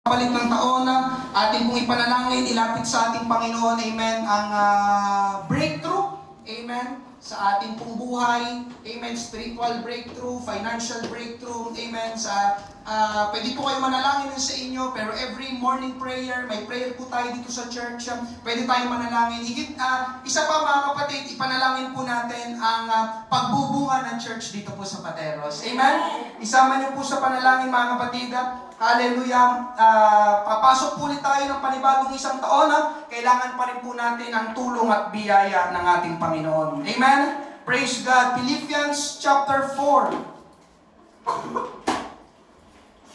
Palit ng taon, ating pong ipanalangin, ilapit sa ating Panginoon, amen, ang breakthrough, amen, sa ating pong buhay, amen, spiritual breakthrough, financial breakthrough, amen, pwede po kayo manalangin sa inyo, pero every morning prayer, may prayer po tayo dito sa church, pwede tayong manalangin. Higit, isa pa mga kapatid, ipanalangin po natin ang pagbubunga ng church dito po sa Pateros, amen. Isama niyo po sa panalangin mga kapatid. Hallelujah. Papasok po ulit tayo ng panibagong isang taon. Kailangan pa rin po natin ang tulong at biyaya ng ating Panginoon. Amen? Praise God. Philippians chapter 4.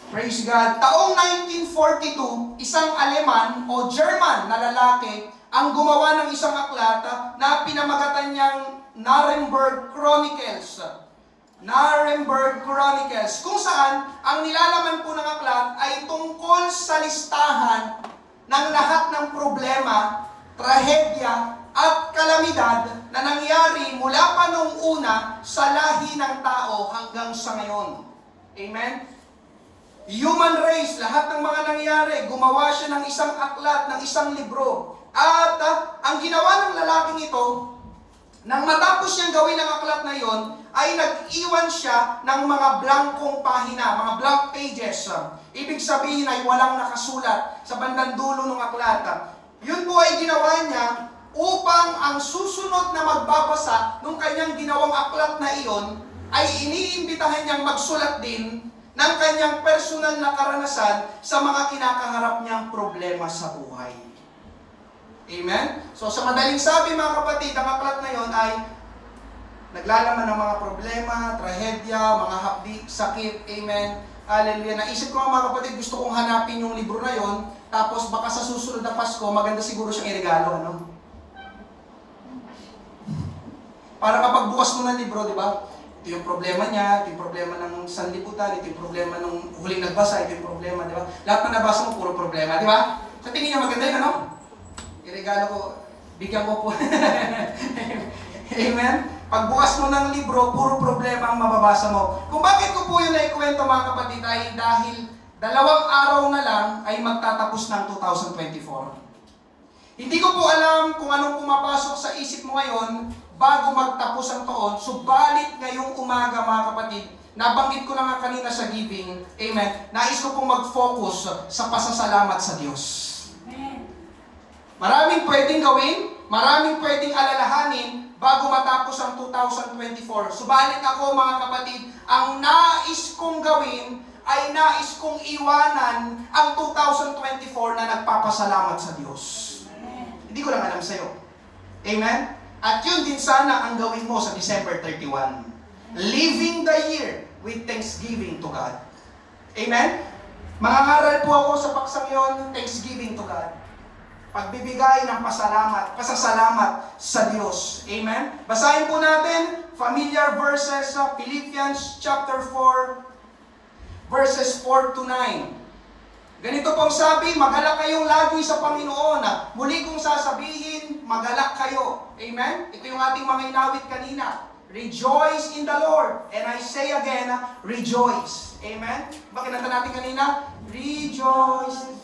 Praise God. Taong 1942, isang Aleman o German na lalaki ang gumawa ng isang aklat na pinamagatan niyang Nuremberg Chronicles. Nuremberg Chronicles, kung saan ang nilalaman po ng aklat ay tungkol sa listahan ng lahat ng problema, trahedya at kalamidad na nangyari mula pa noong una sa lahi ng tao hanggang sa ngayon. Amen? Human race, lahat ng mga nangyari, gumawa siya ng isang aklat, ng isang libro. At ang ginawa ng lalaking ito, nang matapos niyang gawin ang aklat na yon, ay nag-iwan siya ng mga blankong pahina, mga blank pages. Ibig sabihin ay walang nakasulat sa bandang dulo ng aklat. Yun po ay ginawa niya upang ang susunod na magbabasa ng kanyang ginawang aklat na iyon ay iniimbitahan niyang magsulat din ng kanyang personal na karanasan sa mga kinakaharap niyang problema sa buhay. Amen? So sa madaling sabi mga kapatid, ang aklat na yon ay naglalaman ng mga problema, trahedya, mga hapdi, sakit. Amen? Hallelujah. Naisip ko mga kapatid, gusto kong hanapin yung libro na yon, tapos baka sa susunod na Pasko, maganda siguro siyang iregalo, ano? Para kapag bukas mo ng libro, di ba? Ito yung problema niya, ito yung problema ng sanlibutan, ito yung problema ng huling nagbasa, ito yung problema, di ba? Lahat na nabasa mo, puro problema, di ba? Sa tingin niya maganda yun, ano? Iregalo ko, bigyan ko po. Amen? Pagbukas mo ng libro, puro problema ang mababasa mo. Kung bakit ko po yun naikwento mga kapatid ay dahil 2 araw na lang ay magtatapos ng 2024. Hindi ko po alam kung anong pumapasok sa isip mo ngayon bago magtapos ang taon. Subalit ngayong umaga mga kapatid, nabanggit ko na nga kanina sa giving, amen, nais ko pong mag-focus sa pasasalamat sa Diyos. Maraming pwedeng gawin, maraming pwedeng alalahanin bago matapos ang 2024. Subalit ako mga kapatid, ang nais kong gawin ay nais kong iwanan ang 2024 na nagpapasalamat sa Diyos. Hindi ko lang alam sa'yo. Amen? At yun din sana ang gawin mo sa December 31. Living the year with thanksgiving to God. Amen? Mangangaral po ako sa paksang yon, thanksgiving to God. Pagbibigay ng pasasalamat sa Diyos. Amen? Basahin po natin familiar verses sa Philippians chapter 4 verses 4 to 9. Ganito pong sabi, magalak kayong lagi sa Panginoon. Muli kong sasabihin, magalak kayo. Amen? Ito yung ating mga inawit kanina. Rejoice in the Lord. And I say again, rejoice. Amen? Bakit nanta natin kanina? Rejoice.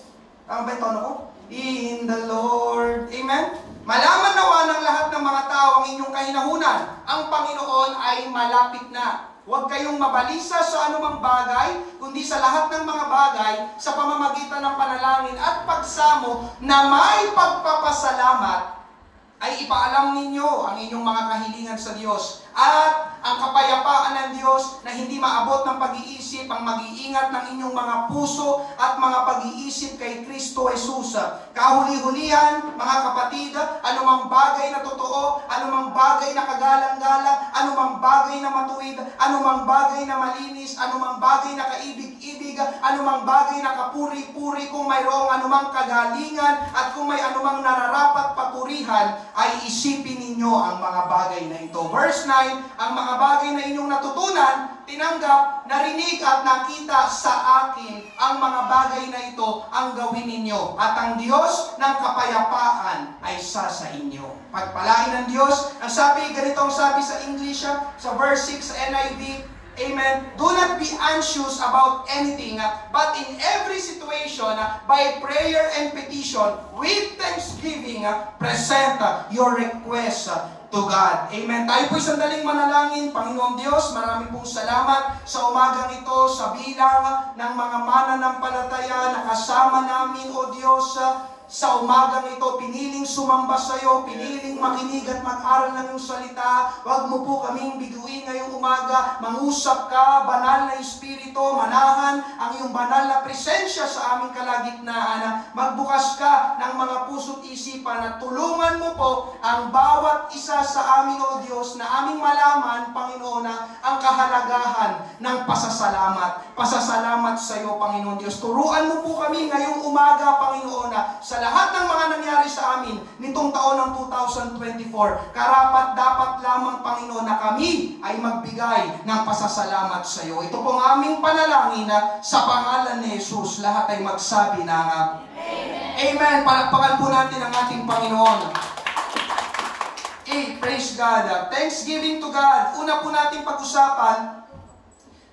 Tama ba yung tono ko? In the Lord. Amen? Malaman nawa ng lahat ng mga tao ang inyong kahinahunan. Ang Panginoon ay malapit na. Huwag kayong mabalisa sa anumang bagay, kundi sa lahat ng mga bagay, sa pamamagitan ng panalangin at pagsamo na may pagpapasalamat, ay ipaalam ninyo ang inyong mga kahilingan sa Diyos. At ang kapayapaan ng Diyos na hindi maabot ng pag-iisip, ang mag-iingat ng inyong mga puso at mga pag-iisip kay Kristo Jesus. Kahuli-hulihan, mga kapatid, anumang bagay na totoo, anumang bagay na kagalang-galang, anumang bagay na matuwid, anumang bagay na malinis, anumang bagay na kaibig-ibig, anumang bagay na kapuri-puri, kung mayroong anumang kagalingan at kung may anumang nararapat papurihan, ay isipin ninyo ang mga bagay na ito. Verse 9, ang mga bagay na inyong natutunan, tinanggap, narinig at nakita sa akin, ang mga bagay na ito ang gawin ninyo. At ang Diyos ng kapayapaan ay sa inyo. Pagpalain ng Diyos, ang sabi, ganito ang sabi sa English, sa verse 6 NIV, Amen. Do not be anxious about anything, but in every situation, salvation, by prayer and petition, with thanksgiving, present your request to God. Amen. Tayo po'y sandaling manalangin. Panginoon Diyos, marami pong salamat sa umagang ito, sa bilang ng mga mananampalataya na kasama namin, O Diyos, sa umagang ito, piniling sumamba sa iyo, piniling makinig at mag-aral ng iyong salita. Huwag mo po kaming biguin ngayong umaga. Mangusap ka, banal na Espiritu, manahan ang iyong banal na presensya sa aming kalagitnaan. Magbukas ka ng mga puso't isipan at tulungan mo po ang bawat isa sa amin, O Diyos, na aming malaman, Panginoon, ang kahalagahan ng pasasalamat. Pasasalamat sa iyo, Panginoon Diyos. Turuan mo po kami ngayong umaga, Panginoon, sa lahat ng mga nangyari sa amin nitong taon ng 2024, karapat dapat lamang, Panginoon, na kami ay magbigay ng pasasalamat sa iyo. Ito pong aming panalangin sa pangalan ni Jesus. Lahat ay magsabi ng Amen. Amen. Palakpakan po natin ang ating Panginoon. Praise God. Thanksgiving to God. Una po natin pag-usapan,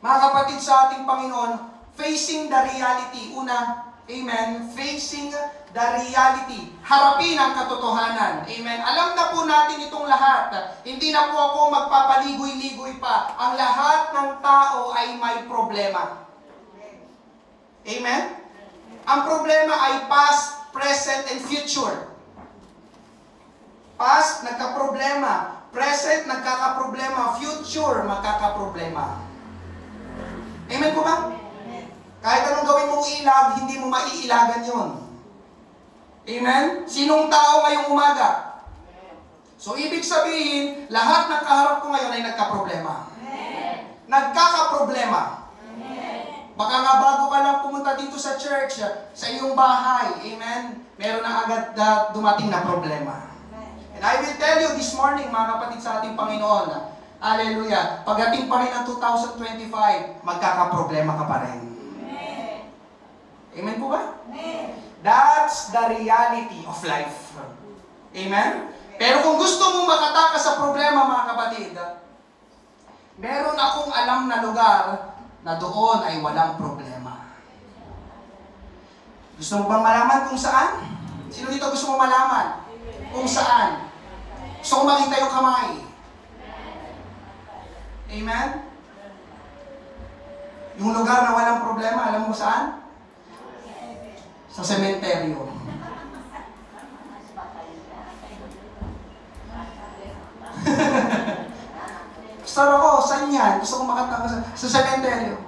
mga kapatid, sa ating Panginoon, facing the reality. Una, amen, facing the reality. Harapin ang katotohanan. Amen. Alam na po natin itong lahat. Hindi na po ako magpapaligoy-ligoy pa. Ang lahat ng tao ay may problema. Amen? Ang problema ay past, present, and future. Past, nagka-problema. Present, nagkaka-problema. Future, magkaka-problema. Amen po ba? Kahit anong gawin mong ilag, hindi mo maiilagan yun. Amen? Sinong tao ngayong umaga? So, ibig sabihin, lahat ng kaharap ko ngayon ay nagka-problema. Nagkaka-problema. Baka nga bago ka lang pumunta dito sa church, sa iyong bahay, amen, meron na agad dumating na problema. And I will tell you this morning, mga kapatid sa ating Panginoon, hallelujah, pagdating pa rin ng 2025, magkaka-problema ka pa rin. Amen po ba? Amen. That's the reality of life. Amen? Pero kung gusto mong makatakas sa problema, mga kapatid, meron akong alam na lugar na doon ay walang problema. Gusto mo bang malaman kung saan? Sino dito gusto mo malaman? Kung saan? Gusto ko makita yung kamay. Amen? Yung lugar na walang problema, alam mo saan? Sa sementeryo. Pastor ako, saan yan? Gusto ko makatama sa sementeryo.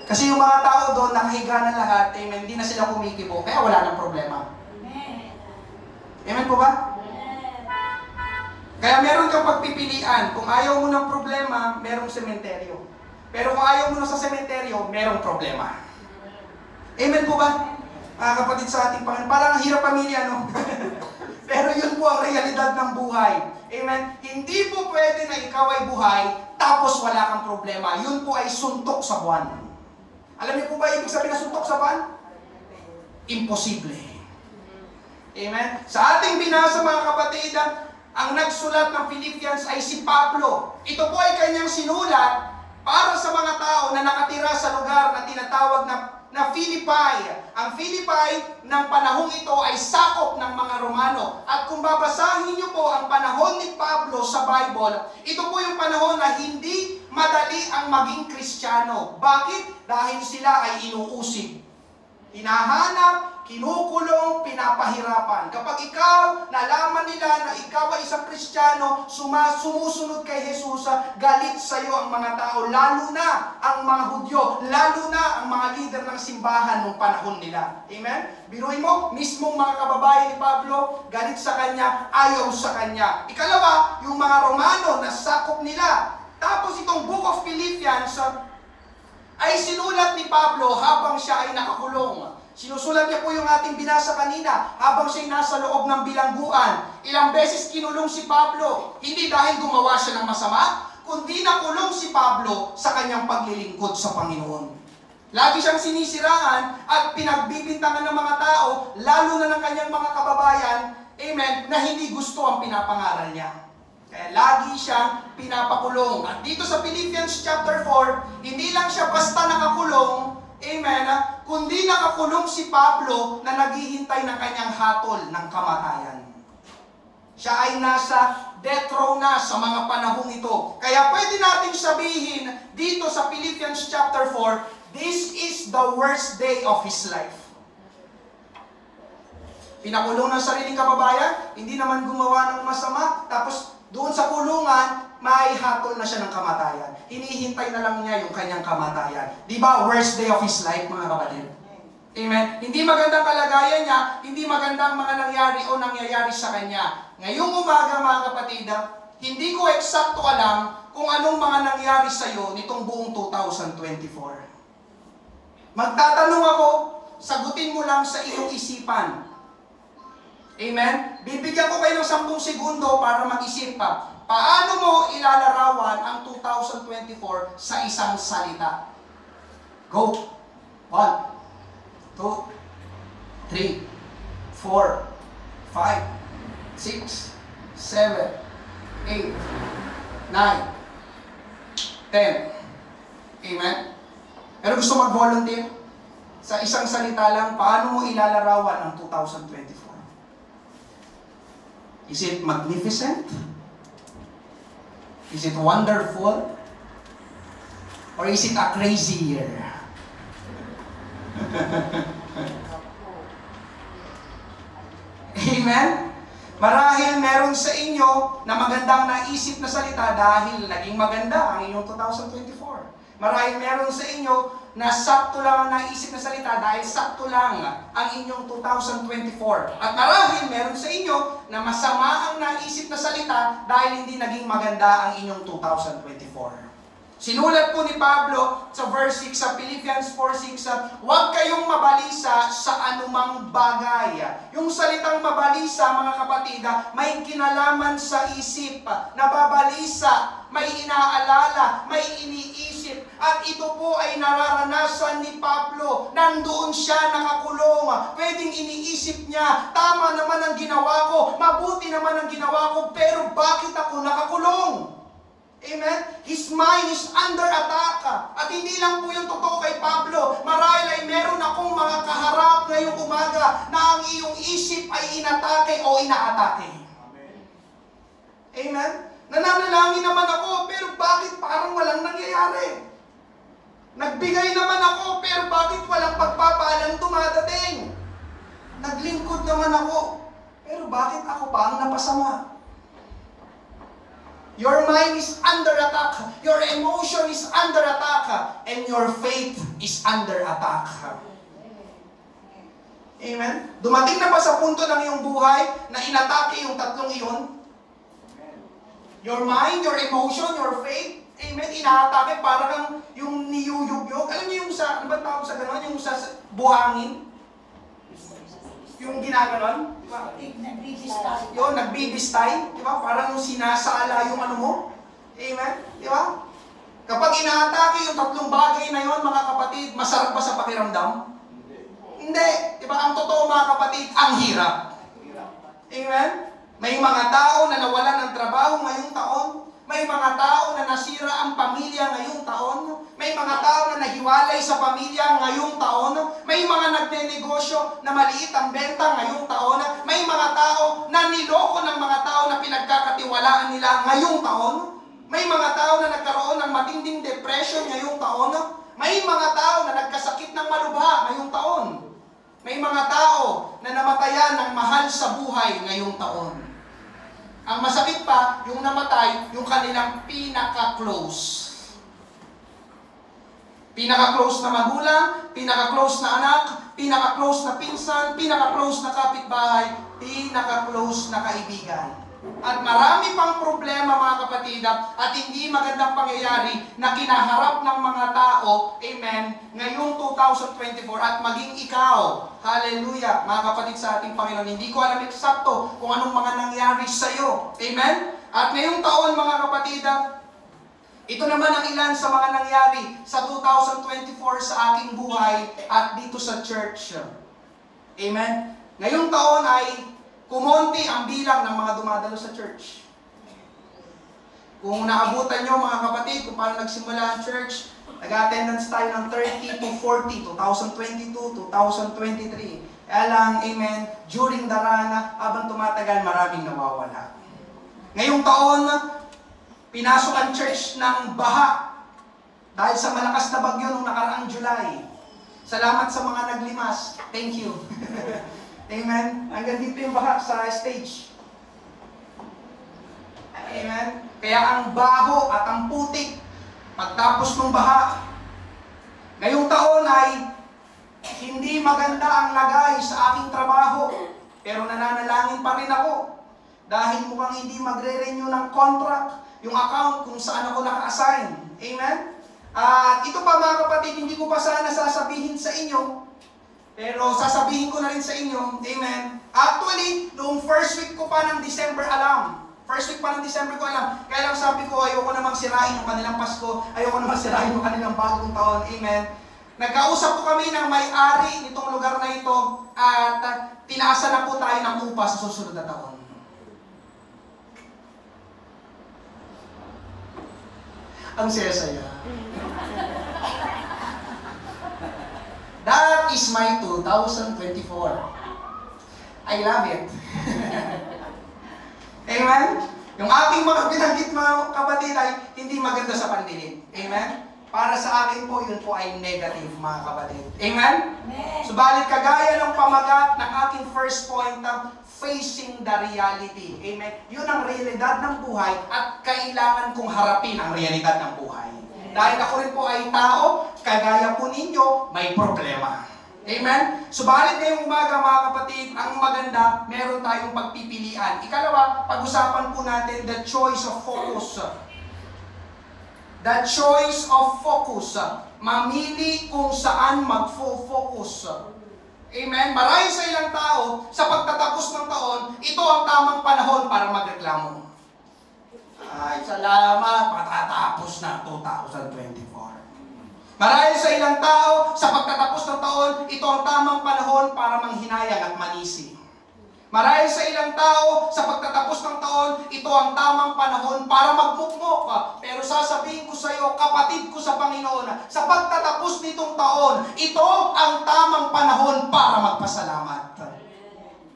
Kasi yung mga tao doon, nakahiga na lahat, amen, hindi na sila kumikibo, kaya wala nang problema. Amen po ba? Kaya meron kang pagpipilian. Kung ayaw mo ng problema, merong sementeryo. Pero kung ayaw mo na sa sementeryo, merong problema. Amen po ba? Mga kapatid sa ating Panginoon, parang ang hirap pamilya, no? Pero yun po ang realidad ng buhay. Amen? Hindi po pwede na ikaw ay buhay, tapos wala kang problema. Yun po ay suntok sa buwan. Alam niyo po ba ibig sabihin na suntok sa buwan? Imposible. Amen? Sa ating binasa, mga kapatid, ang nagsulat ng Philippians ay si Pablo. Ito po ay kanyang sinulat para sa mga tao na nakatira sa lugar na tinatawag na Philippi. Ang Philippi ng panahong ito ay sakop ng mga Romano. At kung babasahin niyo po ang panahon ni Pablo sa Bible, ito po yung panahon na hindi madali ang maging Kristiyano. Bakit? Dahil sila ay inuusig. Hinahanap, kinukulong, pinapahirapan. Kapag ikaw, nalaman nila na ikaw ay isang Kristiyano, sumusunod kay Jesus, galit sa iyo ang mga tao, lalo na ang mga Hudyo, lalo na ang mga leader ng simbahan noong panahon nila. Amen? Biruin mo, mismong mga kababayan ni Pablo, galit sa kanya, ayaw sa kanya. Ikalawa, yung mga Romano na sakop nila. Tapos itong Book of Philippians, ay sinulat ni Pablo habang siya ay nakakulong. Sinusulat niya po yung ating binasa kanina habang siya ay nasa loob ng bilangguan. Ilang beses kinulong si Pablo, hindi dahil gumawa siya ng masama, kundi nakulong si Pablo sa kanyang paglilingkod sa Panginoon. Lagi siyang sinisiraan at pinagbibintangan ng mga tao, lalo na ng kanyang mga kababayan, amen, na hindi gusto ang pinapangaral niya. Kaya lagi siyang pinapakulong. At dito sa Philippians chapter 4, hindi lang siya basta nakakulong, Amen. Kundi nakakulong si Pablo na naghihintay ng kanyang hatol ng kamatayan. Siya ay nasa death row na sa mga panahong ito. Kaya pwede nating sabihin dito sa Philippians chapter 4, this is the worst day of his life. Pinakulong ng sariling kababayan, hindi naman gumawa ng masama, tapos doon sa kulungan, may hatol na siya ng kamatayan. Hinihintay na lang niya yung kanyang kamatayan. Di ba? Worst day of his life, mga kapatid. Amen? Hindi magandang kalagayan niya, hindi magandang mga nangyari o nangyayari sa kanya. Ngayong umaga, mga kapatid, hindi ko eksakto alam kung anong mga nangyari sa iyo nitong buong 2024. Magtatanong ako, sagutin mo lang sa iyong isipan. Amen? Bibigyan ko kayo ng 10 segundo para mag-isip pa. Paano mo ilalarawan ang 2024 sa isang salita? Go! 1, 2, 3, 4, 5, 6, 7, 8, 9, 10. Amen? Pero gusto mag-volunteer? Sa isang salita lang, paano mo ilalarawan ang 2024? Is it magnificent? Is it wonderful? Or is it a crazy year? Amen? Marahil meron sa inyo na magandang naisip na salita dahil naging maganda ang inyong 2024. Marahil meron sa inyo na sakto lang ang naisip na salita dahil sakto lang ang inyong 2024. At marahil meron sa inyo na masama ang naisip na salita dahil hindi naging maganda ang inyong 2024. Sinulat po ni Pablo sa verse 6 sa Philippians 4:6, huwag kayong mabalisa sa anumang bagay. Yung salitang mabalisa, mga kapatid, may kinalaman sa isip, nababalisa, may inaalala, may iniisip. At ito po ay nararanasan ni Pablo. Nandoon siya nakakulong. Pwedeng iniisip niya, tama naman ang ginawa ko, mabuti naman ang ginawa ko, pero bakit ako nakakulong? Amen? His mind is under attack. At hindi lang po yung totoo kay Pablo. Marahil ay meron akong mga kaharap ngayong umaga na ang iyong isip ay inatake o inaatake. Amen? Amen? Nananalangin naman ako, pero bakit parang walang nangyayari? Nagbigay naman ako, pero bakit walang pagpapaalang dumadating? Naglingkod naman ako, pero bakit ako pa ang napasama? Your mind is under attack. Your emotion is under attack. And your faith is under attack. Amen? Dumating na ba sa punto ng iyong buhay na inatake yung tatlong iyon? Your mind, your emotion, your faith. Amen? Inaatake para kang yung niyuyugyog. Alam niyo yung sa, ano ba tawag sa gano'n? Yung sa buhangin? Yung ginaganon? Yun, nagbibistay. Di ba? Parang sinasala yung ano mo. Amen? Di ba? Kapag inaatake yung tatlong bagay na yon, mga kapatid, masarap ba sa pakiramdam? Hindi. Di ba? Ang totoo, mga kapatid, ang hirap. Amen? May mga tao na nawalan ng trabaho ngayong taon. May mga tao na nasira ang pamilya ngayong taon. May mga tao na nahiwalay sa pamilya ngayong taon. May mga nagnenegosyo na maliit ang benta ngayong taon. May mga tao na niloko ng mga tao na pinagkakatiwalaan nila ngayong taon. May mga tao na nagkaroon ng matinding depression ngayong taon. May mga tao na nagkasakit ng malubha ngayong taon. May mga tao na namatayan ng mahal sa buhay ngayong taon. Ang masakit pa, yung namatay, yung kanilang pinaka-close. Pinaka-close na magulang, pinaka-close na anak, pinaka-close na pinsan, pinaka-close na kapitbahay, pinaka-close na kaibigan. At marami pang problema, mga kapatid, at hindi magandang pangyayari na kinaharap ng mga tao, amen, ngayong 2024 at maging ikaw. Hallelujah, mga kapatid sa ating Panginoon. Hindi ko alam eksakto kung anong mga nangyari sa iyo. Amen? At ngayong taon, mga kapatid, ito naman ang ilan sa mga nangyari sa 2024 sa aking buhay at dito sa church. Amen? Ngayong taon ay kumonti ang bilang ng mga dumadalo sa church. Kung naabutan nyo, mga kapatid, kung paano nagsimula ang church, Nag-attendance tayo ng 30 to 40, 2022, 2023. Kaya lang, amen, during the run, habang tumatagal, maraming nawawala. Ngayong taon, pinasok ang church ng baha dahil sa malakas na bagyo nung nakaraang July. Salamat sa mga naglimas. Thank you. Amen. Hanggang dito yung baha sa stage. Amen. Kaya ang baho at ang putik, pagtapos ng baha, ngayong taon ay hindi maganda ang lagay sa aking trabaho. Pero nananalangin pa rin ako. Dahil mukhang hindi magre-renew ng contract yung account kung saan ako naka-assign. Amen? At ito pa mga kapatid, hindi ko pa sana sasabihin sa inyo. Pero sasabihin ko na rin sa inyo. Amen? Actually, noong first week ko pa ng December alam. First week pa ng December ko alam. Kaya lang sabi ko, ayoko namang sirain yung kanilang Pasko. Ayoko namang sirain yung kanilang bagong taon. Amen? Nagkausap po kami ng may-ari nitong lugar na ito. At tinaasa na po tayo ng upa sa susunod na taon. Ang saya-saya. That is my 2024. I love it. Amen? Yung aking mga binanggit mga kapatid ay hindi maganda sa pandinig. Amen? Para sa akin po, yun po ay negative mga kapatid. Amen? Subalit kagaya ng pamagat ng aking first point ng facing the reality. Amen? Yun ang realidad ng buhay at kailangan kong harapin ang realidad ng buhay. Dahil ako rin po ay tao, kagaya po ninyo, may problema. Amen? Subalit ngayong umaga mga kapatid, ang maganda, meron tayong pagpipilian. Ikalawa, pag-usapan po natin the choice of focus. The choice of focus. Mamili kung saan mag-focus. Amen? Marahil sa ilang tao, sa pagtatapos ng taon, ito ang tamang panahon para magreklamo. Ay, salamat, matatapos na 2024. Marahil sa ilang tao, sa pagtatapos ng taon, ito ang tamang panahon para manghinayang at manisi. Marahil sa ilang tao, sa pagtatapos ng taon, ito ang tamang panahon para magmukmok ka. Pero sasabihin ko sa iyo, kapatid ko sa Panginoon, sa pagtatapos nitong taon, ito ang tamang panahon para magpasalamat.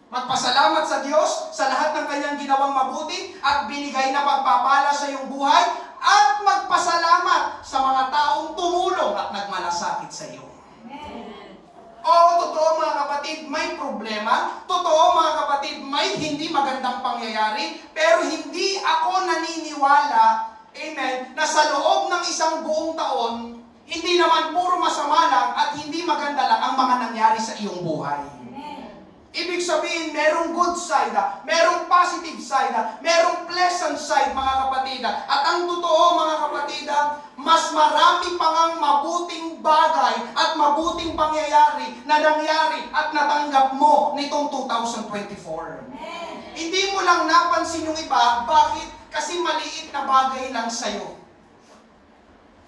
Magpasalamat sa Diyos sa lahat ng kanyang ginawang mabuti at binigay na pagpapala sa iyong buhay at magpasalamat sa mga taong tumulong at nagmalasakit sa iyo. Oo, totoo mga kapatid, may problema. Totoo mga kapatid, may hindi magandang pangyayari. Pero hindi ako naniniwala, amen, na sa loob ng isang buong taon, hindi naman puro masama lang at hindi maganda lang ang mga nangyari sa iyong buhay. Ibig sabihin, merong good side, merong positive side, merong pleasant side mga kapatid. At ang totoo mga kapatid, mas marami pang ang mabuting bagay at mabuting pangyayari na nangyari at natanggap mo nitong 2024. Hindi mo lang napansin yung iba, bakit? Kasi maliit na bagay lang sa'yo.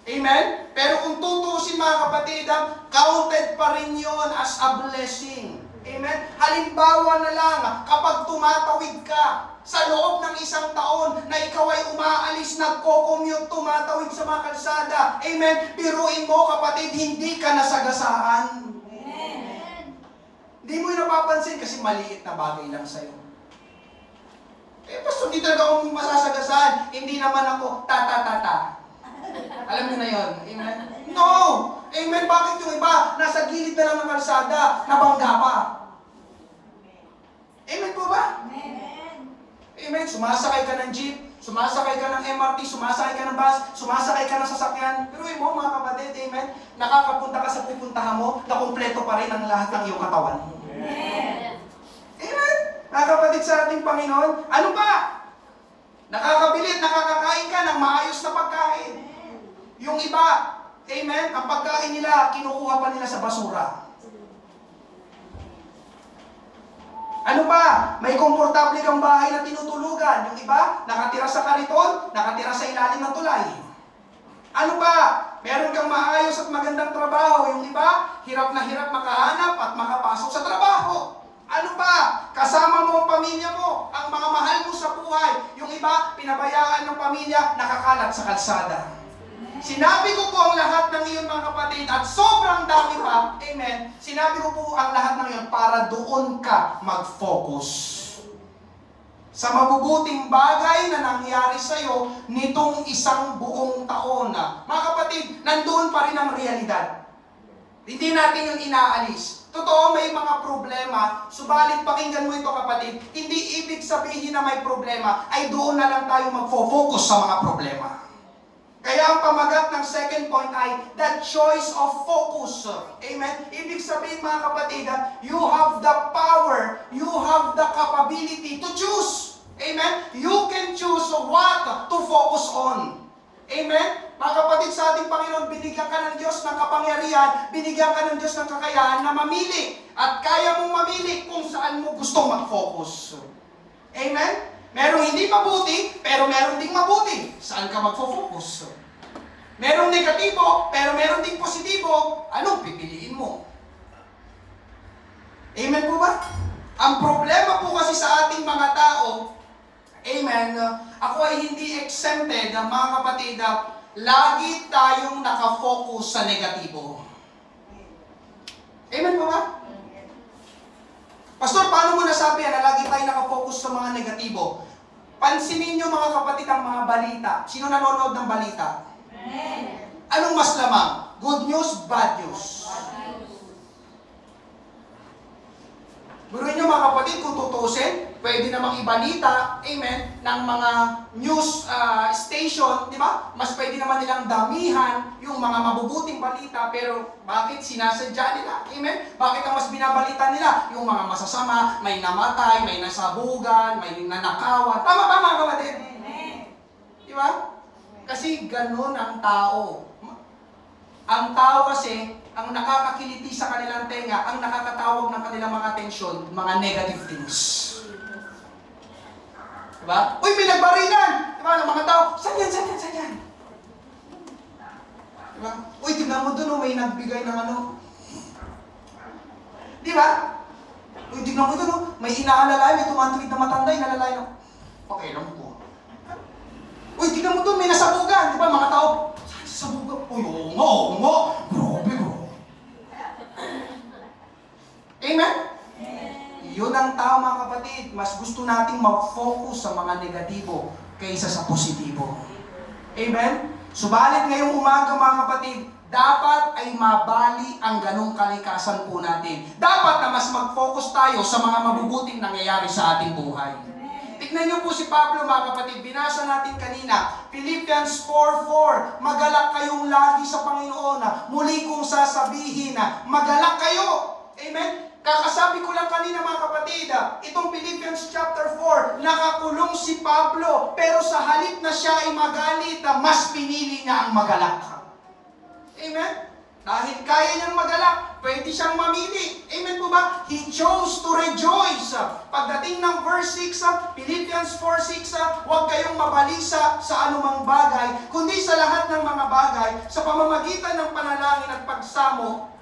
Amen? Pero kung tutusin mga kapatid, counted pa rin yun as a blessing. Amen? Halimbawa na lang, kapag tumatawid ka sa loob ng isang taon na ikaw ay umaalis, nagko-commute, tumatawid sa mga kalsada. Amen? Biruin mo kapatid, hindi ka nasagasaan. Amen. Hindi mo yung napapansin kasi maliit na bagay lang sa'yo. Basta hindi talaga ako masasagasaan. Hindi naman ako ta-ta-ta-ta. Alam niyo na yun. Amen? No! Amen? Bakit yung iba? Nasa gilid na lang ng kalsada, nabangga pa. Amen po ba? Amen. Amen? Sumasakay ka ng jeep, sumasakay ka ng MRT, sumasakay ka ng bus, sumasakay ka ng sasakyan. Pero mo mga kapatid, amen? Nakakapunta ka sa pupuntahan mo, na kumpleto pa rin ang lahat ng iyong katawan. Amen. Amen? Mga kapatid sa ating Panginoon, ano ba? Nakakabilit, nakakakain ka ng maayos na pagkain. Yung iba, amen, ang pagkain nila, kinukuha pa nila sa basura. Ano ba? May komportable kang bahay na tinutulugan. Yung iba, nakatira sa kariton, nakatira sa ilalim ng tulay. Ano ba? Meron kang maayos at magandang trabaho. Yung iba, hirap na hirap makahanap at makapasok sa trabaho. Ano ba? Kasama mo ang pamilya mo, ang mga mahal mo sa buhay. Yung iba, pinabayaan ng pamilya, nakakalat sa kalsada. Sinabi ko po ang lahat ng iyon mga kapatid at sobrang dami pa, amen, sinabi ko po ang lahat ng iyon para doon ka mag-focus. Sa mabubuting bagay na nangyari sa'yo nitong isang buong taon. Mga kapatid, nandoon pa rin ang realidad. Hindi natin yung inaalis. Totoo, may mga problema, subalit pakinggan mo ito kapatid, hindi ibig sabihin na may problema, ay doon na lang tayo mag-focus sa mga problema. Kaya ang pamagat ng second point ay the choice of focus. Amen? Ibig sabihin mga kapatid, you have the power, you have the capability to choose. Amen? You can choose what to focus on. Amen? Mga kapatid, sa ating Panginoon, binigyan ka ng Diyos ng kapangyarihan, binigyan ka ng Diyos ng kakayahan na mamili. At kaya mong mamili kung saan mo gustong mag-focus. Amen? Merong hindi mabuti, pero meron ding mabuti. Saan ka mag-focus? Merong negatibo, pero meron ding positibo. Anong pipiliin mo? Amen po ba? Ang problema po kasi sa ating mga tao, amen, ako ay hindi exempted, mga kapatid, lagi tayong nakafocus sa negatibo. Amen po ba? Pastor, paano mo nasabi na lagi tayo nakafocus sa mga negatibo? Pansinin nyo mga kapatid ang mga balita. Sino nanonood ng balita? Amen. Anong mas lamang? Good news, bad news? Buruin nyo mga kapatid, kung tutusin, pwede namang ibalita, amen, ng mga news station, di ba? Mas pwede naman nilang damihan yung mga mabubuting balita, pero bakit sinasadya nila? Amen? Bakit ang mas binabalita nila? Yung mga masasama, may namatay, may nasabugan, may nanakawan. Tama ba mga kapatid? Di ba? Kasi ganun ang tao. Ang tao kasi, ang nakakakiliti sa kanilang tenga, ang nakakatawag ng kanilang mga atensyon, mga negative things. Diba? Uy, may nagbarilan! Diba? Ang mga tao, saan yan, saan yan, saan yan? Diba? Uy, tignan mo dun, may nagbigay ng ano. Diba? Uy, tignan mo dun, may inaalalay, may tumatawid na matanda, inalalay na. Pakialam ko. Uy, tignan mo dun, may nasabugan. Diba, mga tao, saan sasabugan? Uy, oo nga, oo nga. Grabe, bro. Amen? Yun ang tao mga kapatid. Mas gusto nating mag-focus sa mga negatibo kaysa sa positibo. Amen? Subalit ngayong umaga mga kapatid, dapat ay mabali ang ganong kalikasan po natin. Dapat na mas mag-focus tayo sa mga mabubuting nangyayari sa ating buhay. Tignan niyo po si Pablo mga kapatid, binasa natin kanina, Philippians 4:4, magalak kayong lagi sa Panginoon, muli kong sasabihin na magalak kayo. Amen? Kakasabi ko lang kanina mga kapatid, itong Philippians chapter 4, nakakulong si Pablo, pero sa halip na siya ay magalit, mas pinili niya ang magalak. Amen? Dahil kaya niyang magalak, pwede siyang mamili. Amen po ba? He chose to rejoice. Pagdating ng verse 6, Philippians 4:6, huwag kayong mabalisa sa anumang bagay, kundi sa lahat ng mga bagay, sa pamamagitan ng panalangin at pagsamo,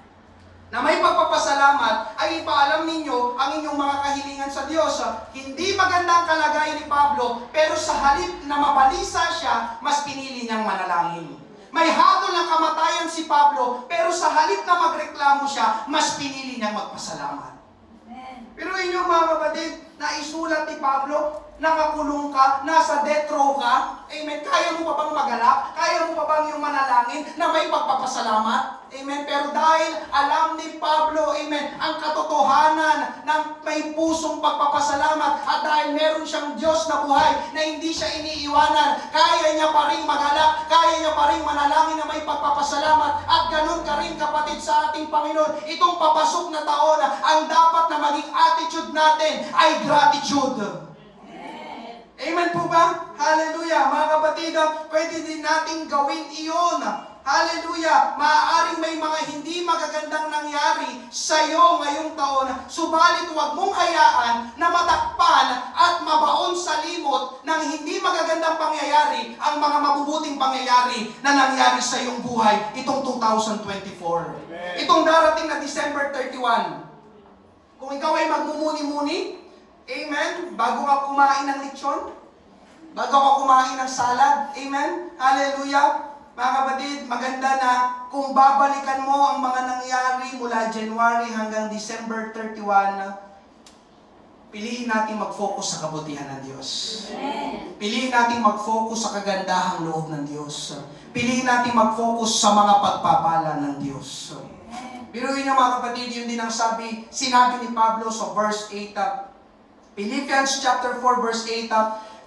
na may pagpapasalamat, ay ipaalam ninyo ang inyong mga kahilingan sa Diyos. Hindi maganda ang kalagayan ni Pablo, pero sa halip na mabalisa siya, mas pinili niyang manalangin. May hatol ng kamatayan si Pablo, pero sa halip na magreklamo siya, mas pinili niyang magpasalamat. Pero inyo mga kapatid, naisulat ni Pablo, nakakulong ka, nasa death row ka, amen, kaya mo pa bang magalak? Kaya mo pa bang yung manalangin na may pagpapasalamat? Amen. Pero dahil alam ni Pablo, amen, ang katotohanan ng may pusong pagpapasalamat at dahil meron siyang Diyos na buhay na hindi siya iniiwanan, kaya niya pa rin magalak, kaya niya pa rin manalangin na may pagpapasalamat. At ganun ka rin kapatid sa ating Panginoon. Itong papasok na taon, ang dapat na maging attitude natin ay gratitude. Amen po ba? Hallelujah. Mga kapatid, pwede din natin gawin iyon. Hallelujah! Maaaring may mga hindi magagandang nangyari sa iyo ngayong taon, subalit huwag mong hayaan na matakpan at mabaon sa limot ng hindi magagandang pangyayari ang mga mabubuting pangyayari na nangyari sa iyong buhay itong 2024. Amen. Itong darating na December 31. Kung ikaw ay magmumuni-muni, amen, bago ka kumain ng lechon, bago ka kumain ng salad, amen, hallelujah. mga kapatid, maganda na kung babalikan mo ang mga nangyari mula January hanggang December 31, piliin natin mag-focus sa kabutihan ng Diyos. Piliin natin mag-focus sa kagandahang loob ng Diyos. Piliin natin mag-focus sa mga pagpapala ng Diyos. Biruin niyo mga kapatid, yun din ang sinabi ni Pablo sa verse 8. Philippians chapter 4 verse 8.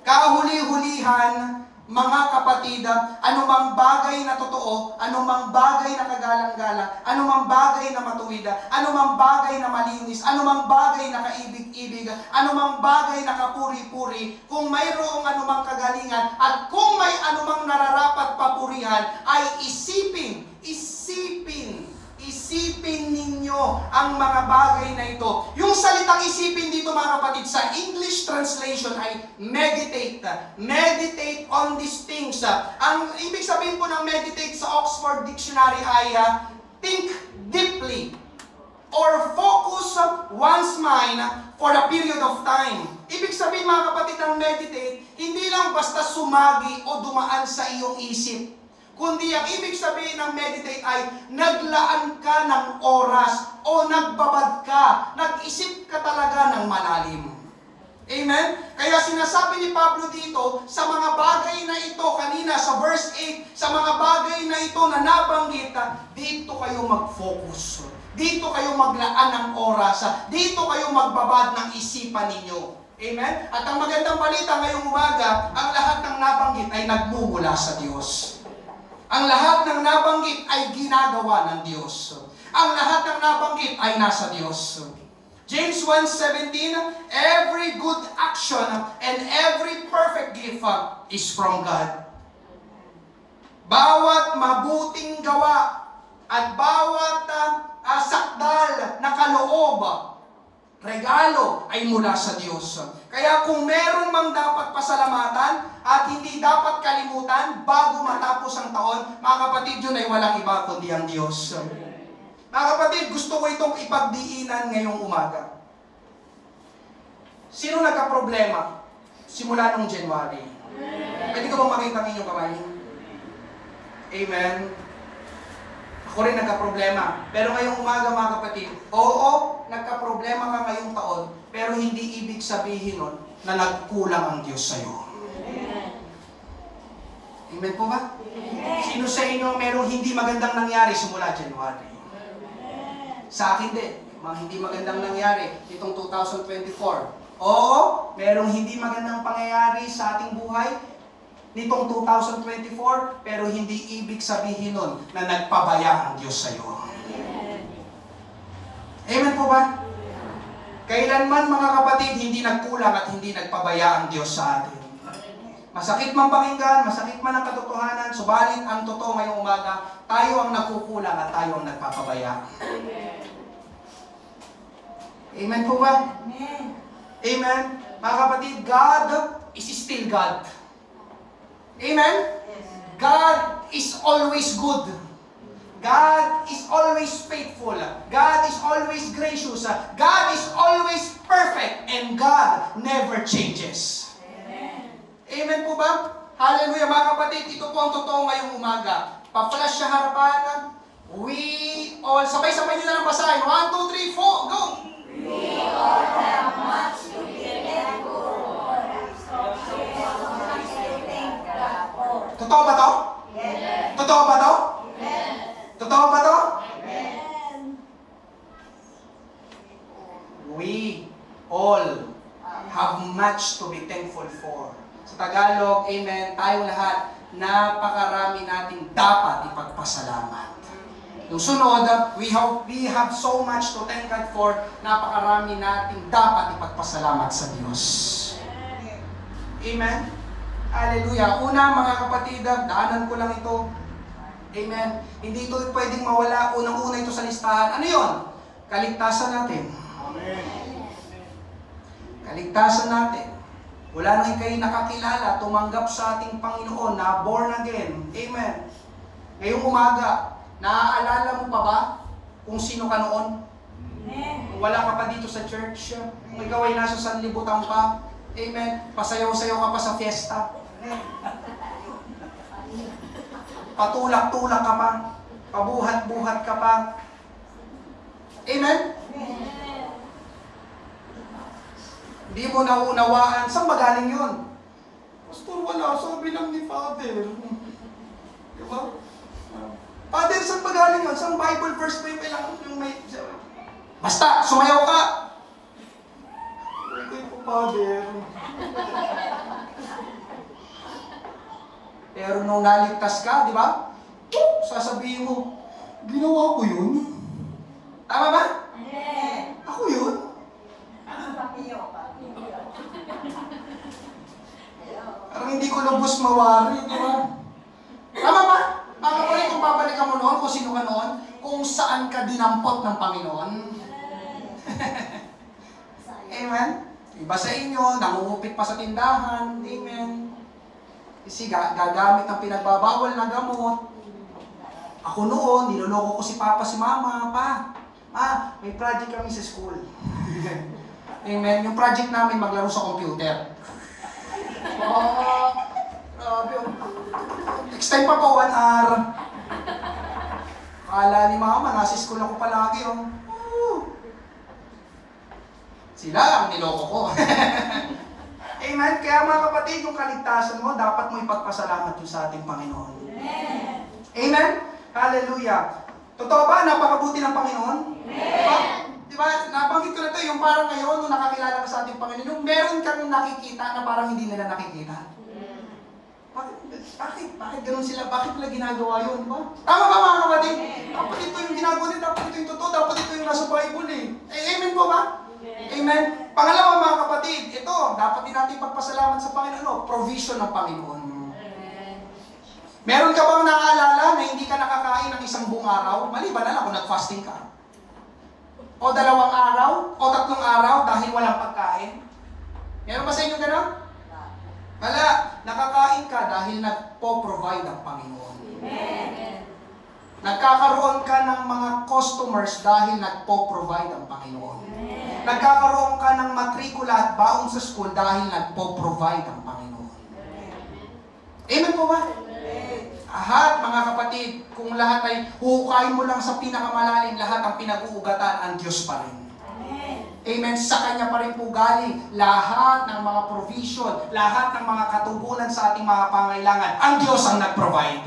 Kahuli-hulihan, mga kapatid, anumang bagay na totoo, anumang bagay na kagalang-galang, anumang bagay na matuwid, anumang bagay na malinis, anumang bagay na kaibig-ibig, anumang bagay na kapuri-puri, kung mayroong anumang kagalingan, at kung may anumang nararapat papurihan, ay isipin ninyo ang mga bagay na ito. Yung salitang isipin dito mga kapatid, sa English translation ay meditate. Meditate on these things. Ang ibig sabihin po ng meditate sa Oxford Dictionary ay think deeply or focus one's mind for a period of time. Ibig sabihin mga kapatid ng meditate, hindi lang basta sumagi o dumaan sa iyong isip. Kundi ang ibig sabihin ng meditate ay naglaan ka ng oras o nagbabad ka, nag-isip ka talaga ng malalim. Amen? Kaya sinasabi ni Pablo dito, sa mga bagay na ito, kanina sa verse 8, sa mga bagay na ito na nabanggit, dito kayo mag-focus. Dito kayo maglaan ng oras. Dito kayo magbabad ng isipan ninyo. Amen? At ang magandang balita ngayong umaga, ang lahat ng nabanggit ay nagmumula sa Diyos. Ang lahat ng nabanggit ay ginagawa ng Diyos. Ang lahat ng nabanggit ay nasa Diyos. James 1:17, every good action and every perfect gift is from God. Bawat mabuting gawa at bawat sakdal na kaloob, regalo ay mula sa Diyos. Kaya kung meron mang dapat pasalamatan at hindi dapat kalimutan bago matapos ang taon, mga kapatid, yun ay walang iba kundi ang Diyos. Mga kapatid, gusto ko itong ipagdiinan ngayong umaga. Sino nagka-problema simula nung January? Pwede ko bang makita ang inyong kamay? Amen. Ako rin nagka-problema. Pero ngayong umaga mga kapatid, oo, nagka-problema ka ngayong taon, pero hindi ibig sabihin nun na nagkulang ang Diyos sa'yo. Amen po ba? Sino sa inyo merong hindi magandang nangyari simula January? Sa akin din, mga hindi magandang nangyari itong 2024. Oo, merong hindi magandang pangyayari sa ating buhay nitong 2024, pero hindi ibig sabihin nun na nagpabaya ang Diyos sa iyo. Amen po ba? Kailanman mga kapatid, hindi nagkulang at hindi nagpabaya ang Diyos sa atin. Masakit man pakinggan, masakit man ang katotohanan, subalit ang totoo ngayong umaga, tayo ang nakukulang at tayo ang nagpapabaya. Amen po ba? Amen. Mga kapatid, God is still God. Amen? God is always good. God is always faithful. God is always gracious. God is always perfect. And God never changes. Amen po ba? Hallelujah mga kapatid. Ito po ang totoo ngayong umaga. Pa-flash sa harapan. We all, sabay-sabay nyo na lang basahin. 1, 2, 3, 4, go! We all have much to be thankful for. Totoo ba to? Yes. Totoo ba to? Yes. Totoo ba to? Yes. We all have much to be thankful for. Sa Tagalog, amen, tayong lahat, napakarami nating dapat ipagpasalamat. Yung sunod, we have so much to thank God for, napakarami nating dapat ipagpasalamat sa Diyos. Amen? Hallelujah. Una mga kapatid, daanan ko lang ito. Amen. Hindi ito pwedeng mawala. Unang-una ito sa listahan. Ano yun? Kaligtasan natin. Amen. Kaligtasan natin. Wala nang kayo nakakilala, tumanggap sa ating Panginoon, na born again. Amen. Ngayong umaga, naaalala mo pa ba kung sino ka noon? Amen. Kung wala ka pa dito sa church, kung ikaw ay nasa sanlibutan pa, amen, pasayaw-sayaw ka pa sa fiesta. Patulak-tulak ka pa. Pabuhat-buhat ka pa. Amen? Hindi mo naunawaan. Saan ba galing yun? Pastor, wala. Sabi lang ni Father. Diba? Father, saan ba galing yun? Saan Bible verse ba yung may... Basta, sumayaw ka! Okay po, Father. Pero nung naligtas ka, di ba? Sasabihin mo, ginawa ko yun. Tama ba? Ako yun. Parang hindi ko lubos mawari, di ba? Tama ba? Mga kapatid, kung babalikan mo noon, kung sino ka noon, kung saan ka dinampot ng Panginoon. Amen? Iba sa inyo, nangungupit pa sa tindahan. Amen? Kasi gagamit ng pinagbabawal na gamot. Ako noon, niloloko ko si Papa, si Mama. May project kami sa school. Amen? Yung project namin, maglaro sa computer. Grabe. Next time pa po, 1 hour. Kala ni Mama, nasa school ako palagi. Sila ang niloko ko. Amen? Kaya mga kapatid, yung kaligtasan mo, dapat mo ipagpasalamat yun sa ating Panginoon. Amen? Hallelujah. Totoo ba? Napakabuti ng Panginoon? Diba? Nabanggit ko na ito, yung parang ngayon, nung nakakilala ka sa ating Panginoon, yung meron kang nakikita na parang hindi nila nakikita. Bakit ganun sila? Bakit nila ginagawa yun? Diba? Tama ba mga kapatid? Dapat ito yung ginagawa nila, dapat ito yung totoo, dapat ito yung nasa Bible eh. Amen po ba? Amen? Pangalawa mga kapatid, ito, dapat din natin pagpasalamat sa Panginoon, provision ng Panginoon. Meron ka bang naaalala na hindi ka nakakain ng isang buong araw? Maliban na lang kung nag-fasting ka. O 2 araw, o 3 araw dahil walang pagkain. Meron ba sa inyo gano'n? Wala. Nakakain ka dahil nagpo-provide ang Panginoon. Amen. Nagkakaroon ka ng mga customers dahil nagpo-provide ang Panginoon. Amen. Nagkakaroon ka ng matrikula at baon sa school dahil nagpo-provide ang Panginoon. Amen po ba? Lahat, mga kapatid, kung lahat ay hukayin mo lang sa pinakamalalim, lahat ang pinag-uugatan, ang Diyos pa rin. Amen. Sa Kanya pa rin po galing lahat ng mga provision, lahat ng mga katugunan sa ating mga pangailangan. Ang Diyos ang nag-provide.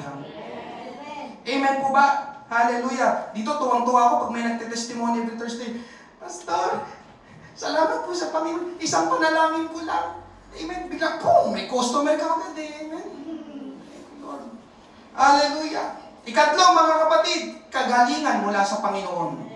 Amen po ba? Hallelujah. Dito tuwang-tuwa ako pag may nagte-testimony every Thursday. Pastor, salamat po sa Panginoon. Isang panalangin ko lang. Amen. Bigla po, may customer ka agad eh. Amen. Hallelujah. Ikatlo, mga kapatid, kagalingan mula sa Panginoon.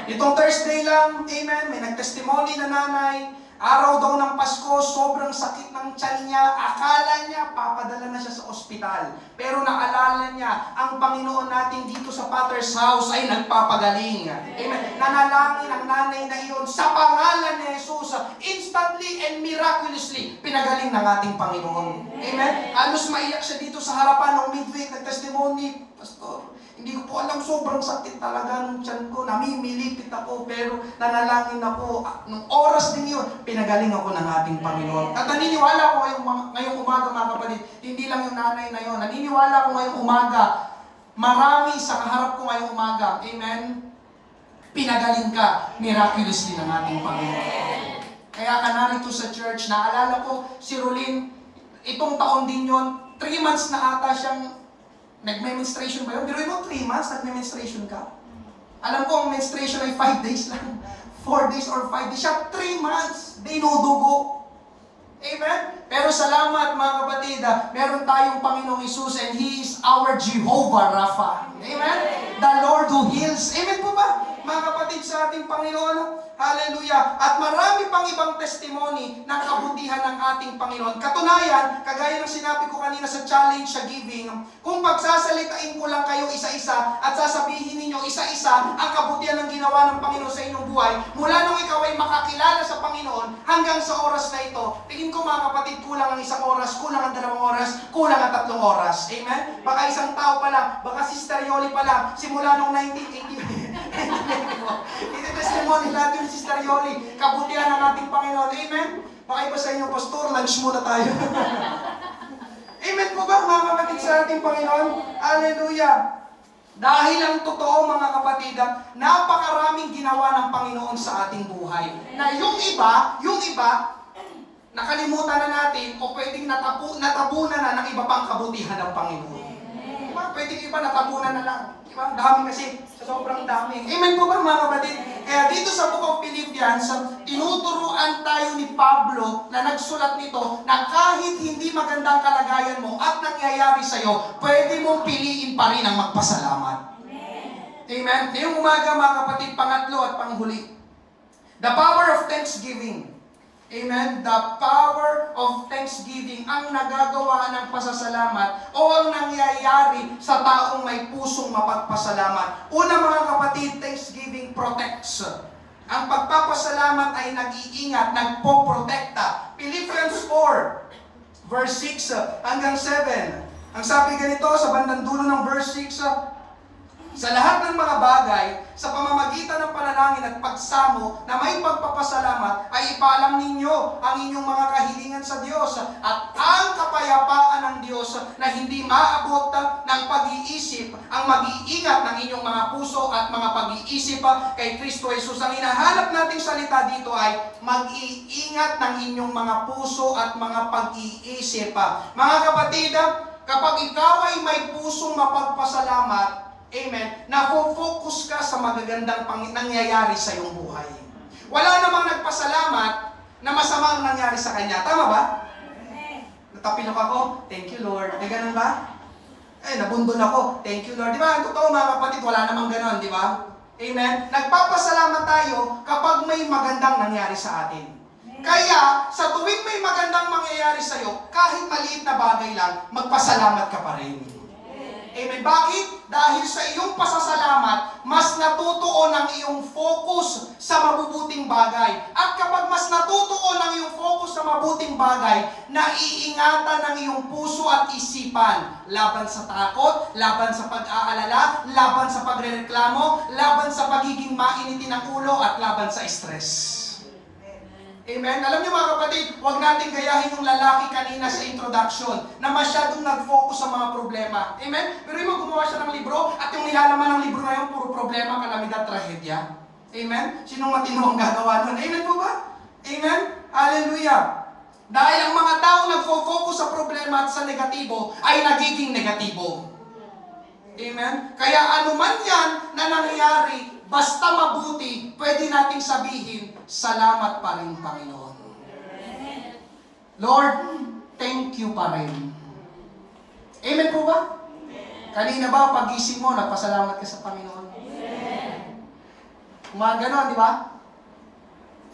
Itong Thursday lang, amen, may nagtestimony na nanay, araw daw ng Pasko, sobrang sakit ng tiyan niya, akala niya, papadala na siya sa ospital. Pero naalala niya, ang Panginoon natin dito sa Potter's House ay nagpapagaling. Amen. Nanalangin ang nanay na iyon sa pangalan ni Jesus, instantly and miraculously, pinagaling ng ating Panginoon. Amen. Alos maiyak siya dito sa harapan ng midweek, nag-testimony, Pastor, hindi ko po alam, sobrang sakit talaga ng tiyan ko, namimilipit ako, pero nanalangin ako. Nung oras din yun, pinagaling ako ng ating Panginoon. At naniniwala ko ngayong umaga, mga kapatid, hindi lang yung nanay na yun, naniniwala ko ngayong umaga, marami sa kaharap ko ngayong umaga, amen, pinagaling ka miraculously ng ating Panginoon. Kaya ka narito sa church, naalala ko, si Rolin, itong taon din yun, 3 months na ata siyang nagme-menstruation ba yun? Pero mo 3 months, nagme-menstruation ka? Alam ko, ang menstruation ay 5 days lang. 4 days or 5 days. Siya 3 months, dinudugo. Amen? Pero salamat mga kapatid, meron tayong Panginoong Isus and He is our Jehovah Rapha. Amen? The Lord who heals. Amen po ba? Mga kapatid sa ating Panginoon, hallelujah. At marami pang ibang testimony ng kabutihan ng ating Panginoon. Katunayan, kagaya ng sinabi ko kanina sa challenge sa giving, kung pagsasalitain ko lang kayo isa-isa at sasabihin ninyo isa-isa ang kabutihan ng ginawa ng Panginoon sa inyong buhay, mula nung ikaw ay makakilala sa Panginoon hanggang sa oras na ito, tingin ko mga kapatid, kulang ang 1 oras, kulang ang 2 oras, kulang ang 3 oras. Amen? Baka isang tao pa lang, baka Sister Yoli pa lang, simula nung 1980, iti-testimony natin si Sister Yoli, kabutihan ng ating Panginoon. Amen? Baka iba sa inyo, Pastor, lunch muna tayo. Amen Amen po ba mga kapatid sa ating Panginoon? Hallelujah! Dahil ang totoo mga kapatid, napakaraming ginawa ng Panginoon sa ating buhay. Na yung iba, nakalimutan na natin o pwedeng natabunan na ng iba pang kabutihan ng Panginoon. Diba? Pwedeng iba natabunan na lang. Diba? Dami kasi, sa sobrang dami. Amen po ba mga kapatid? Kaya dito sa Book of Philippians, tinuturuan tayo ni Pablo na nagsulat nito na kahit hindi magandang kalagayan mo at nangyayari sa'yo, pwede mong piliin pa rin ang magpasalamat. Amen? Ngayong umaga mga kapatid, pangatlo at panghuli. The power of thanksgiving. Amen? The power of thanksgiving ang nagagawa ng pasasalamat o ang nangyayari sa taong may pusong mapagpasalamat. Una mga kapatid, thanksgiving protects. Ang pagpapasalamat ay nag-iingat, nagpoprotekta. Philippians 4, verse 6 hanggang 7. Ang sabi ganito sa bandang dulo ng verse 6, sa lahat ng mga bagay, sa pamamagitan ng panalangin at pagsamo na may pagpapasalamat, ay ipaalam ninyo ang inyong mga kahilingan sa Diyos at ang kapayapaan ng Diyos na hindi maabot ng pag-iisip ang mag-iingat ng inyong mga puso at mga pag-iisip kay Kristo Jesus. Ang hinahanap nating salita dito ay mag-iingat ng inyong mga puso at mga pag-iisip. Mga kapatid, kapag ikaw ay may pusong mapagpasalamat, amen, nafo-focus ka sa magagandang nangyayari sa iyong buhay. Wala namang nagpasalamat na masama ang nangyari sa kanya. Tama ba? Natapilok ako, thank you Lord. Di ganun ba? Nabundol ako, thank you Lord. Di ba? Totoo mga kapatid, wala namang ganon, di ba? Amen? Nagpapasalamat tayo kapag may magandang nangyari sa atin. Kaya, sa tuwing may magandang mangyayari sa iyo, kahit maliit na bagay lang, magpasalamat ka pa rin. Amen. Bakit? Dahil sa iyong pasasalamat, mas natutuon ang iyong focus sa mabubuting bagay. At kapag mas natutuon ang iyong focus sa mabuting bagay, naiingatan ng iyong puso at isipan. Laban sa takot, laban sa pag-aalala, laban sa pagrereklamo, laban sa pagiging mainitin ng ulo, at laban sa stress. Amen? Alam niyo mga kapatid, huwag natin gayahin yung lalaki kanina sa introduction na masyadong nag-focus sa mga problema. Amen? Pero yung gumawa siya ng libro at yung nilalaman ng libro na yun, puro problema, kalamidad, trahedya. Amen? Sinong matino ang gagawa nun? Amen po ba? Amen? Hallelujah! Dahil ang mga tao nag-focus sa problema at sa negatibo ay nagiging negatibo. Amen? Kaya anuman yan na nangyayari, basta mabuti, pwede nating sabihin, salamat pa rin, Panginoon. Lord, thank you pa rin. Amen po ba? Kanina ba, pag-gising mo, nagpasalamat ka sa Panginoon? Mga ganon, di ba?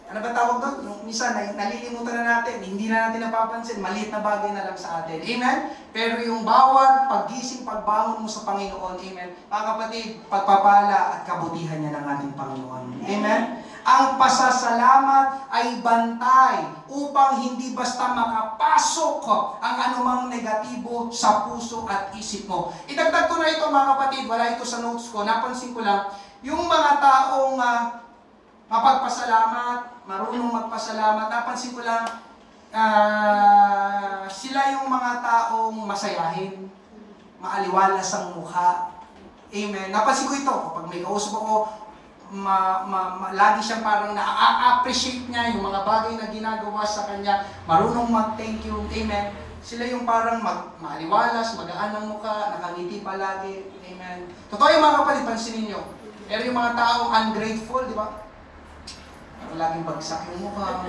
Ano ba tawag doon? Yung minsan, nalilimutan na natin, hindi na natin napapansin, maliit na bagay na lang sa atin. Amen? Pero yung bawat paggising, pagbangon mo sa Panginoon, amen? Mga kapatid, pagpapala at kabutihan niya ng ating Panginoon. Amen? Ang pasasalamat ay bantay upang hindi basta makapasok ang anumang negatibo sa puso at isip mo. Idagdag ko na ito mga kapatid, wala ito sa notes ko, napansin ko lang, yung mga taong mapagpasalamat, marunong magpasalamat, napansin ko lang, sila yung mga taong masayahin, maaliwalas ang mukha. Amen. Napansin ko ito, kapag may kausap ako, lagi siyang parang na-appreciate niya yung mga bagay na ginagawa sa kanya, marunong mag-thank you. Amen. Sila yung parang maaliwalas, magaan ang mukha, nakangiti palagi. Amen. Totoo yung mga kapatid, pansinin nyo. Pero yung mga taong ungrateful, di ba? Laging bagsak yung mukha.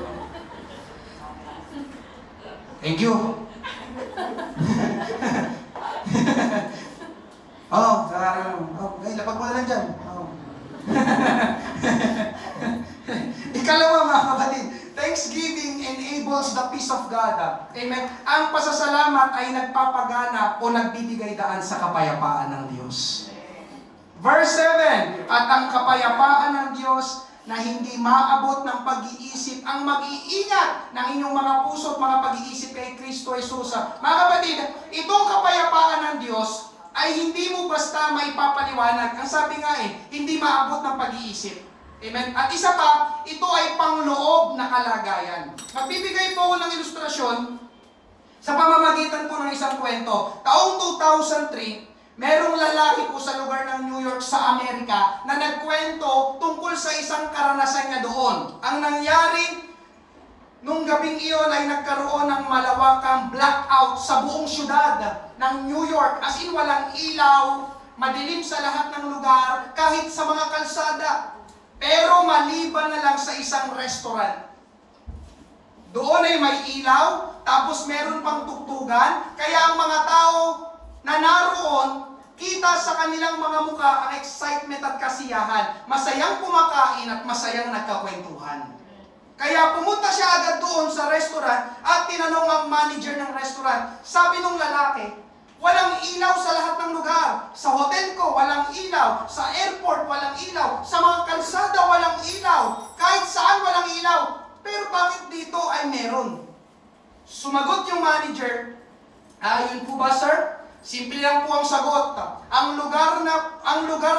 Thank you. Lapag mo na lang dyan. Ikalawa mga kapatid, thanksgiving enables the peace of God. Amen. Ang pasasalamat ay nagpapagana o nagbibigay daan sa kapayapaan ng Diyos. Verse 7, at ang kapayapaan ng Diyos na hindi maabot ng pag-iisip ang mag-iingat ng inyong mga puso at mga pag-iisip kay Kristo Jesus. Mga kapatid, itong kapayapaan ng Diyos ay hindi mo basta maipapaliwanag. Ang sabi nga hindi maabot ng pag-iisip. Amen? At isa pa, ito ay pangloob na kalagayan. Magbibigay po ako ng ilustrasyon. Sa pamamagitan po ng isang kwento, taong 2003, merong lalaki po sa lugar ng New York sa Amerika na nagkwento tungkol sa isang karanasan niya doon. Ang nangyari nung gabing iyon ay nagkaroon ng malawakang blackout sa buong syudad ng New York. As in, walang ilaw, madilim sa lahat ng lugar, kahit sa mga kalsada. Pero maliban na lang sa isang restaurant. Doon ay may ilaw, tapos meron pang tugtugan, kaya ang mga tao na naroon, kita sa kanilang mga mukha ang excitement at kasiyahan. Masayang kumakain at masayang nagkakwentuhan. Kaya pumunta siya agad doon sa restaurant at tinanong ang manager ng restaurant. Sabi nung lalaki, walang ilaw sa lahat ng lugar. Sa hotel ko, walang ilaw. Sa airport, walang ilaw. Sa mga kalsada, walang ilaw. Kahit saan, walang ilaw. Pero bakit dito ay meron? Sumagot yung manager, yun po ba, sir? Simple lang po ang sagot. Ang lugar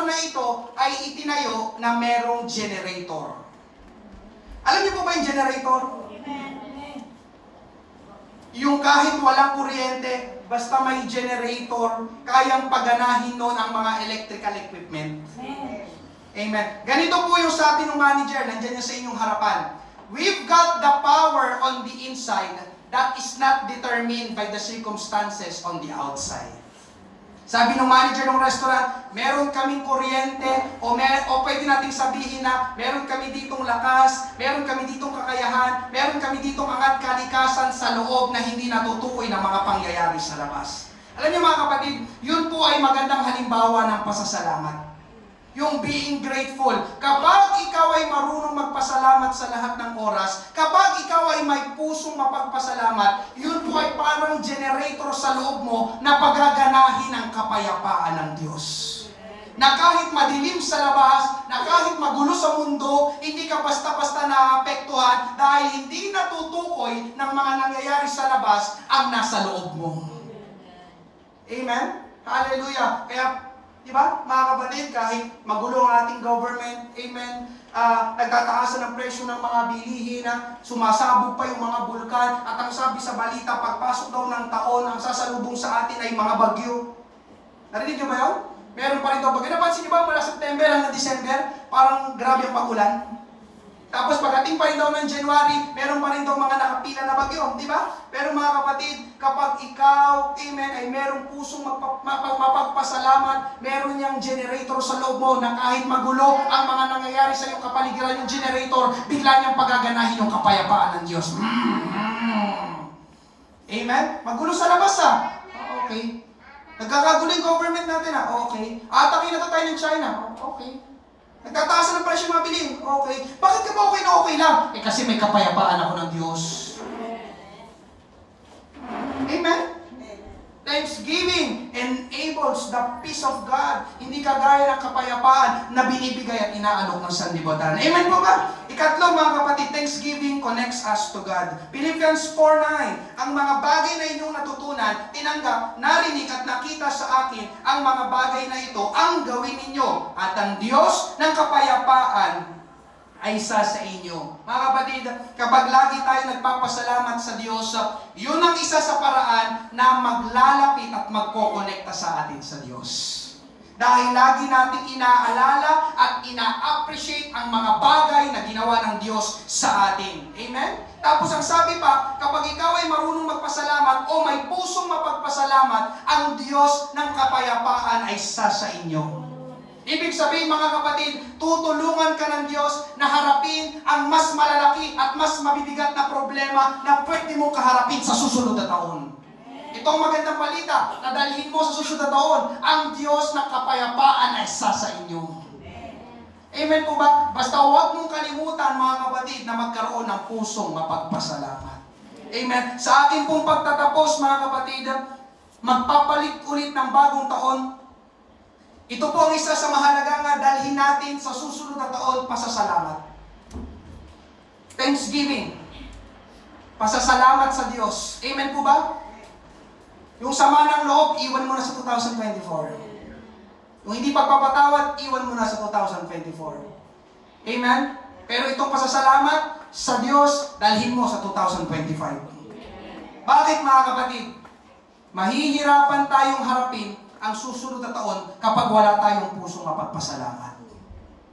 na ito ay itinayo na merong generator. Alam niyo po ba yung generator? Yung kahit walang kuryente, basta may generator, kayang paganahin noon ang mga electrical equipment. Amen. Ganito po yung sa atin ng manager, nandiyan niya sa inyong harapan. We've got the power on the inside that is not determined by the circumstances on the outside. Sabi ng manager ng restaurant, meron kaming kuryente o pwede nating sabihin na meron kami ditong lakas, meron kami ditong kakayahan, meron kami ditong angat kalikasan sa loob na hindi natutukoy ng mga pangyayari sa labas. Alam niyo mga kapatid, yun po ay magandang halimbawa ng pasasalamat. Yung being grateful. Kapag ikaw ay marunong magpasalamat sa lahat ng oras, kapag ikaw ay may pusong mapagpasalamat, yun po ay parang generator sa loob mo na pagaganahin ang kapayapaan ng Diyos. Na kahit madilim sa labas, na kahit magulo sa mundo, hindi ka basta-basta naapektuhan dahil hindi natutukoy ng mga nangyayari sa labas ang nasa loob mo. Amen? Hallelujah. Kaya diba, mga kapatid, kahit magulo ang ating government, amen, nagtataasan ng presyo ng mga bilihin, sumasabog pa yung mga bulkan, at ang sabi sa balita, pagpasok daw ng taon, ang sasalubong sa atin ay mga bagyo. Narinig niyo ba yun? Meron pa rin daw bagyo. Napansin niyo ba mula September hanggang December, parang grabe ang pagulan? Tapos pagdating pa rin daw ng January, meron pa rin daw mga nakapila na bagyo, di ba? Pero mga kapatid, kapag ikaw, amen, ay merong pusong mapagpasalamat, meron niyang generator sa loob mo na kahit magulo ang mga nangyayari sa iyong kapaligiran, yung generator, bigla niyang pagaganahin yung kapayapaan ng Diyos. Amen? Magulo sa labas Okay. Nagkakagulo yung government natin Okay. Atakin na tayo ng China. Okay. Nagtataasan ng presyo mga bilhin. Okay. Bakit ka ba okay na okay lang? Kasi may kapayapaan ako ng Diyos. Amen? Thanksgiving enables the peace of God. Hindi kagaya ng kapayapaan na binibigay at inaalok ng sanlibutan. Amen po ba? Ikatlo mga kapatid, Thanksgiving connects us to God. Philippians 4:9, ang mga bagay na inyong natutunan, tinanggap, narinig at nakita sa akin, ang mga bagay na ito ang gawin ninyo. At ang Diyos ng kapayapaan ay isa sa inyo. Mga kapatid, kapag lagi tayo nagpapasalamat sa Diyos, yun ang isa sa paraan na maglalapit at magkokonekta sa atin sa Diyos. Dahil lagi nating inaalala at ina-appreciate ang mga bagay na ginawa ng Diyos sa atin. Amen? Tapos ang sabi pa, kapag ikaw ay marunong magpasalamat o may pusong mapagpasalamat, ang Diyos ng kapayapaan ay isa sa inyo. Ibig sabihin mga kapatid, tutulungan ka ng Diyos na harapin ang mas malalaki at mas mabibigat na problema na pwede mo kaharapin sa susunod na taon. Itong magandang balita na dalhin mo sa susunod na taon, ang Diyos na kapayapaan ay isa sa inyo. Amen po ba? Basta huwag mong kalimutan mga kapatid na magkaroon ng pusong mapagpasalamat. Amen. Sa akin pong pagtatapos mga kapatid, magpapalit ulit ng bagong taon. Ito po ang isa sa mahalaga nga dalhin natin sa susunod na taon, pasasalamat. Thanksgiving. Pasasalamat sa Diyos. Amen po ba? Yung sama ng loob, iwan mo na sa 2024. Yung hindi pagpapatawad, iwan mo na sa 2024. Amen? Pero itong pasasalamat sa Diyos, dalhin mo sa 2025. Bakit mga kapatid? Mahihirapan tayong harapin ang susunod na taon kapag wala tayong pusong mapagpasalamat.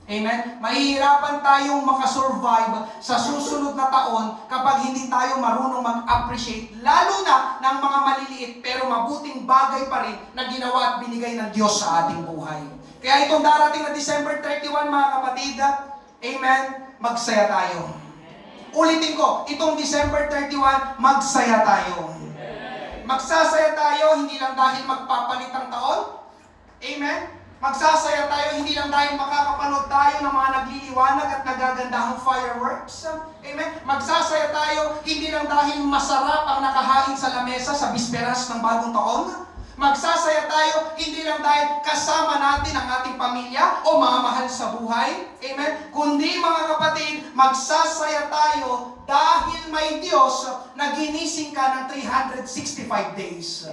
Amen? Mahihirapan tayong makasurvive sa susunod na taon kapag hindi tayo marunong mag-appreciate, lalo na ng mga maliliit pero mabuting bagay pa rin na ginawa at binigay ng Diyos sa ating buhay. Kaya itong darating na December 31, mga kapatid, amen, magsaya tayo. Ulitin ko, itong December 31, magsaya tayo. Magsasaya tayo, hindi lang dahil magpapalit ang taon. Amen? Magsasaya tayo, hindi lang dahil makakapanood tayo ng mga nagliliwanag at nagagandahang fireworks. Amen? Magsasaya tayo, hindi lang dahil masarap ang nakahain sa lamesa sa bisperas ng bagong taon. Magsasaya tayo, hindi lang dahil kasama natin ang ating pamilya o mga mahal sa buhay. Amen? Kundi mga kapatid, magsasaya tayo dahil may Diyos na ginising ka ng 365 days.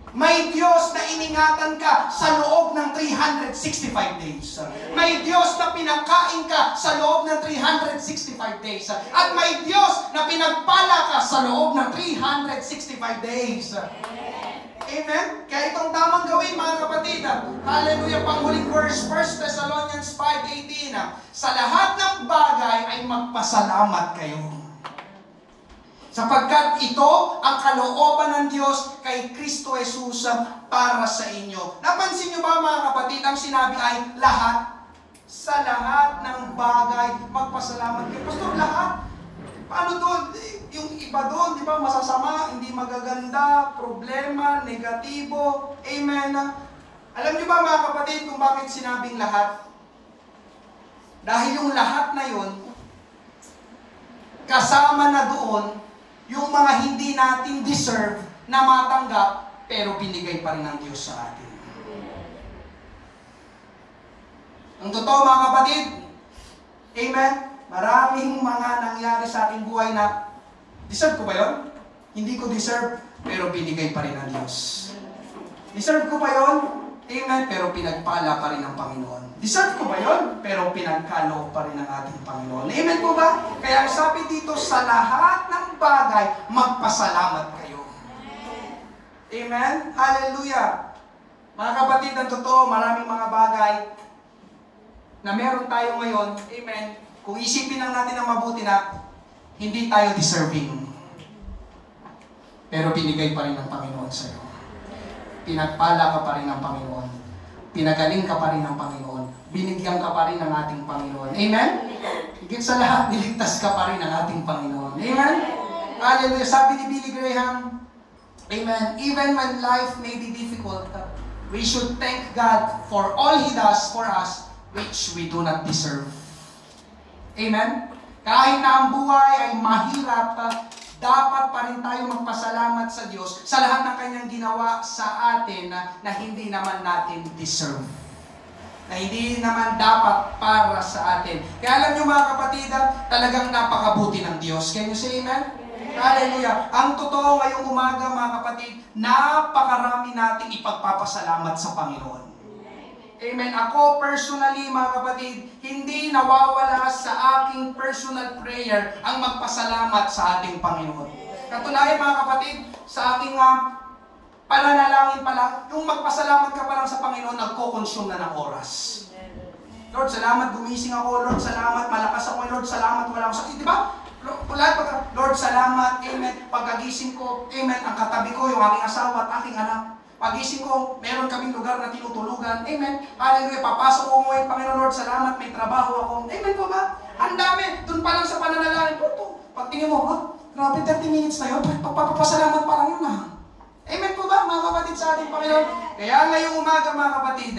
May Diyos na iningatan ka sa loob ng 365 days. May Diyos na pinakain ka sa loob ng 365 days. At may Diyos na pinagpala ka sa loob ng 365 days. Amen? Kaya itong tamang gawin, mga kapatid. Hallelujah, panghuling verse, 1 Thessalonians 5:18. Sa lahat ng bagay ay magpasalamat kayo. Sapagkat ito ang kalooban ng Diyos kay Kristo Jesus para sa inyo. Napansin niyo ba, mga kapatid, ang sinabi ay lahat? Sa lahat ng bagay, magpasalamat kayo. Pastor, lahat? Paano doon? Yung iba doon, di ba, masasama, hindi magaganda, problema, negatibo. Amen. Alam niyo ba, mga kapatid, kung bakit sinabing lahat? Dahil yung lahat na yun, kasama na doon yung mga hindi natin deserve na matanggap, pero binigay pa rin ng Diyos sa atin. Ang totoo, mga kapatid, amen, maraming mga nangyari sa ating buhay na, deserve ko ba yun? Hindi ko deserve, pero binigay pa rin ng Diyos. Deserve ko ba yun? Amen, pero pinagpala pa rin ng Panginoon. Deserve ko ba yun? Pero pinagkaloob pa rin ng ating Panginoon. Amen po ba? Kaya sabi dito, sa lahat ng bagay, magpasalamat kayo. Amen? Hallelujah! Mga kapatid, ang totoo, maraming mga bagay na meron tayo ngayon. Amen? Kung isipin lang natin ang mabuti na, hindi tayo deserving. Pero binigay pa rin ng Panginoon sa iyo. Pinagpala ka pa rin ng Panginoon. Pinagaling ka pa rin ng Panginoon. Binigyan ka pa rin ng ating Panginoon. Amen? Higit sa lahat, niligtas ka pa rin ng ating Panginoon. Amen? Hallelujah. Sabi ni Billy Graham, amen, even when life may be difficult, we should thank God for all He does for us, which we do not deserve. Amen? Kahit na ang buhay ay mahirap, dapat pa rin tayo magpasalamat sa Diyos sa lahat ng Kanyang ginawa sa atin na hindi naman natin deserve. Na hindi naman dapat para sa atin. Kaya alam nyo, mga kapatid, talagang napakabuti ng Diyos. Can you say amen? Hallelujah. Ang totoo ngayong umaga, mga kapatid, napakarami nating ipagpapasalamat sa Panginoon. Amen. Ako personally, mga kapatid, hindi nawawala sa aking personal prayer ang magpasalamat sa ating Panginoon. Katunayan, mga kapatid, sa aking pananalangin pa lang, yung magpasalamat ka pa lang sa Panginoon, nagko-consume na ng oras. Lord, salamat, gumising ako. Lord, salamat, malakas ako. Lord, salamat, wala akong sakit. Di ba? Lord, salamat, amen. Pagkagising ko, amen, ang katabi ko, yung aking asawa at aking anak. Pagising ko, meron kaming lugar na tinutulugan. Amen. Hallelujah. Papasok ko ngayon, Panginoon Lord, salamat, may trabaho ako. Amen po ba? Ang dami. Doon pa lang sa pananalangin. Pagtingin mo, grabe 30 minutes na yun. Papapasalamat pa lang yun ha. Amen po ba, mga kapatid sa ating Panginoon? Kaya ngayong umaga, mga kapatid,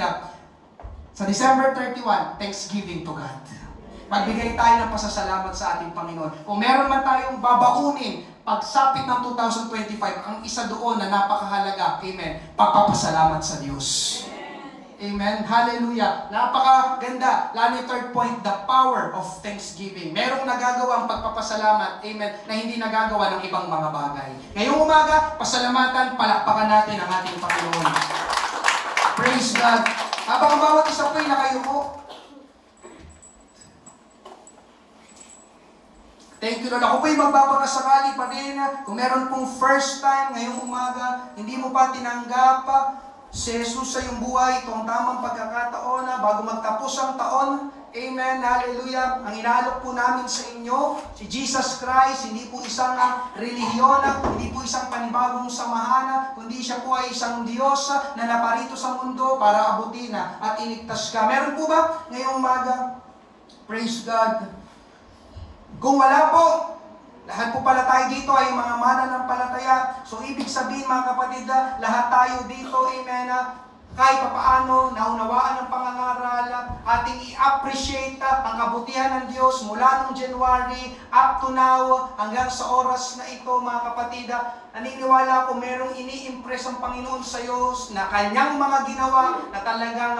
sa December 31, Thanksgiving to God. Magbigay tayo ng pasasalamat sa ating Panginoon. Kung meron man tayong babaunin, pagsapit ng 2025, ang isa doon na napakahalaga, amen, pagpapasalamat sa Diyos. Amen. Hallelujah. Napakaganda. Lalo yung third point, the power of thanksgiving. Merong nagagawa ang pagpapasalamat, amen, na hindi nagagawa ng ibang mga bagay. Ngayong umaga, pasalamatan, palakpakan natin ang ating Panginoon. Praise God. Habang ang bawat isa po'y nakayuko, Thank you, Lord. Ako po'y magbabakasakali pa rin. Kung meron pong first time ngayong umaga, hindi mo pa tinanggap si Jesus sa iyong buhay, itong tamang pagkakataon bago magtapos ang taon. Amen, hallelujah. Ang inaalok po namin sa inyo, si Jesus Christ, hindi po isang relihiyon, hindi po isang panibagong samahan, kundi siya po ay isang Diyos na naparito sa mundo para abutin at iligtas ka. Meron po ba ngayong umaga? Praise God. Kung wala po, lahat po pala tayo dito ay mga mananampalataya. So ibig sabihin mga kapatid, lahat tayo dito, amen, kahit papaano, naunawaan ang pangangaral, ating i-appreciate ang kabutihan ng Diyos mula noong January up to now, hanggang sa oras na ito mga kapatid. Naniniwala ko merong ini-impress ang Panginoon sa iyo na kanyang mga ginawa na talagang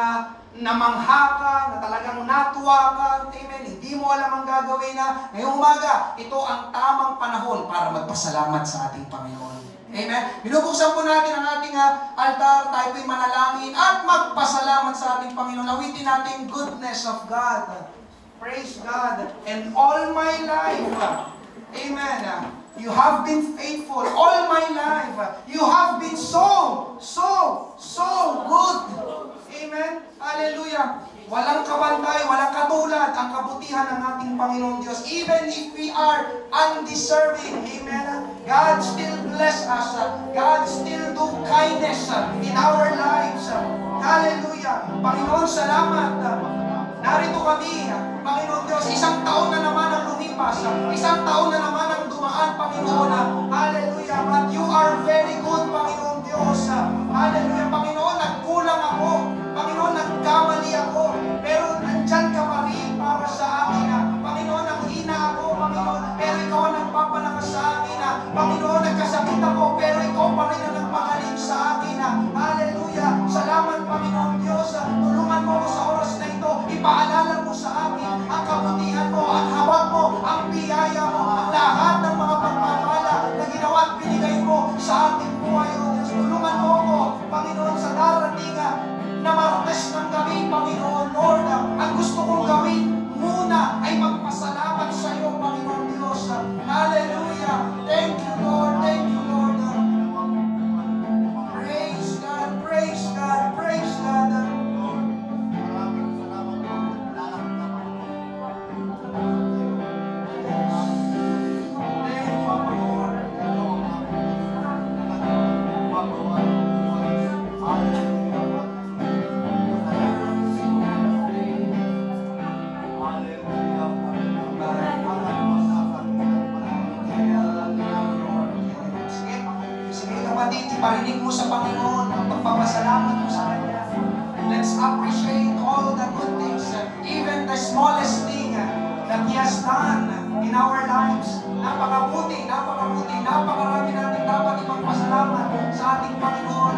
namangha ka, na talagang natuwa ka, amen, hindi mo alam ang gagawin na ngayong umaga, ito ang tamang panahon para magpasalamat sa ating Panginoon. Amen. Binubuksan po natin ang ating altar, tayo po'y manalangin at magpasalamat sa ating Panginoon. Awitin natin goodness of God. Praise God. And all my life, amen, you have been faithful. All my life, you have been so good. Amen. Hallelujah. Walang kabantay, walang katulad ang kabutihan ng ating Panginoong Diyos. Even if we are undeserving, amen, God still bless us. God still do kindness in our lives. Hallelujah. Panginoon, salamat. Narito kami, Panginoon Diyos, isang taon na naman ang lumipas. Isang taon na naman ang dumaan, Panginoon. Hallelujah. But you are very good, Panginoon Diyos. Hallelujah. Panginoon, nagkulang ako. Panginoon, nagkamali ako. Pero nandyan ka pa rin para sa akin. Panginoon, nanghina ako, Panginoon. Pero ikaw ang nagpapalakas sa akin. Panginoon, nagkasakit ako. Pero ikaw pa rin ang nagpagaling sa akin. Hallelujah. Salamat, Panginoon Diyos. Tulungan mo ako sa oras na ito. Ipaalala mo sa akin ang kabutihan mo, ang habag mo, ang biyaya mo, ang lahat ng mga pagpapala na ginawa at binigay mo sa ating buhay, O Diyos. Tulungan mo ako, Panginoon, sa darating na Martes ng gabi, Panginoon, Lord. Ang gusto kong gawin muna ay magpasalamat sa iyo, Panginoon Diyos. Hallelujah. Thank you, Lord. Thank you, Lord. Praise God, praise God, praise God. Parinig mo sa Panginoon ang pagpapasalamat mo sa Kanya. Let's appreciate all the good things, even the smallest thing that He has done in our lives. Napakabuti, napakabuti, napakarami natin dapat ipagpasalamat sa ating Panginoon.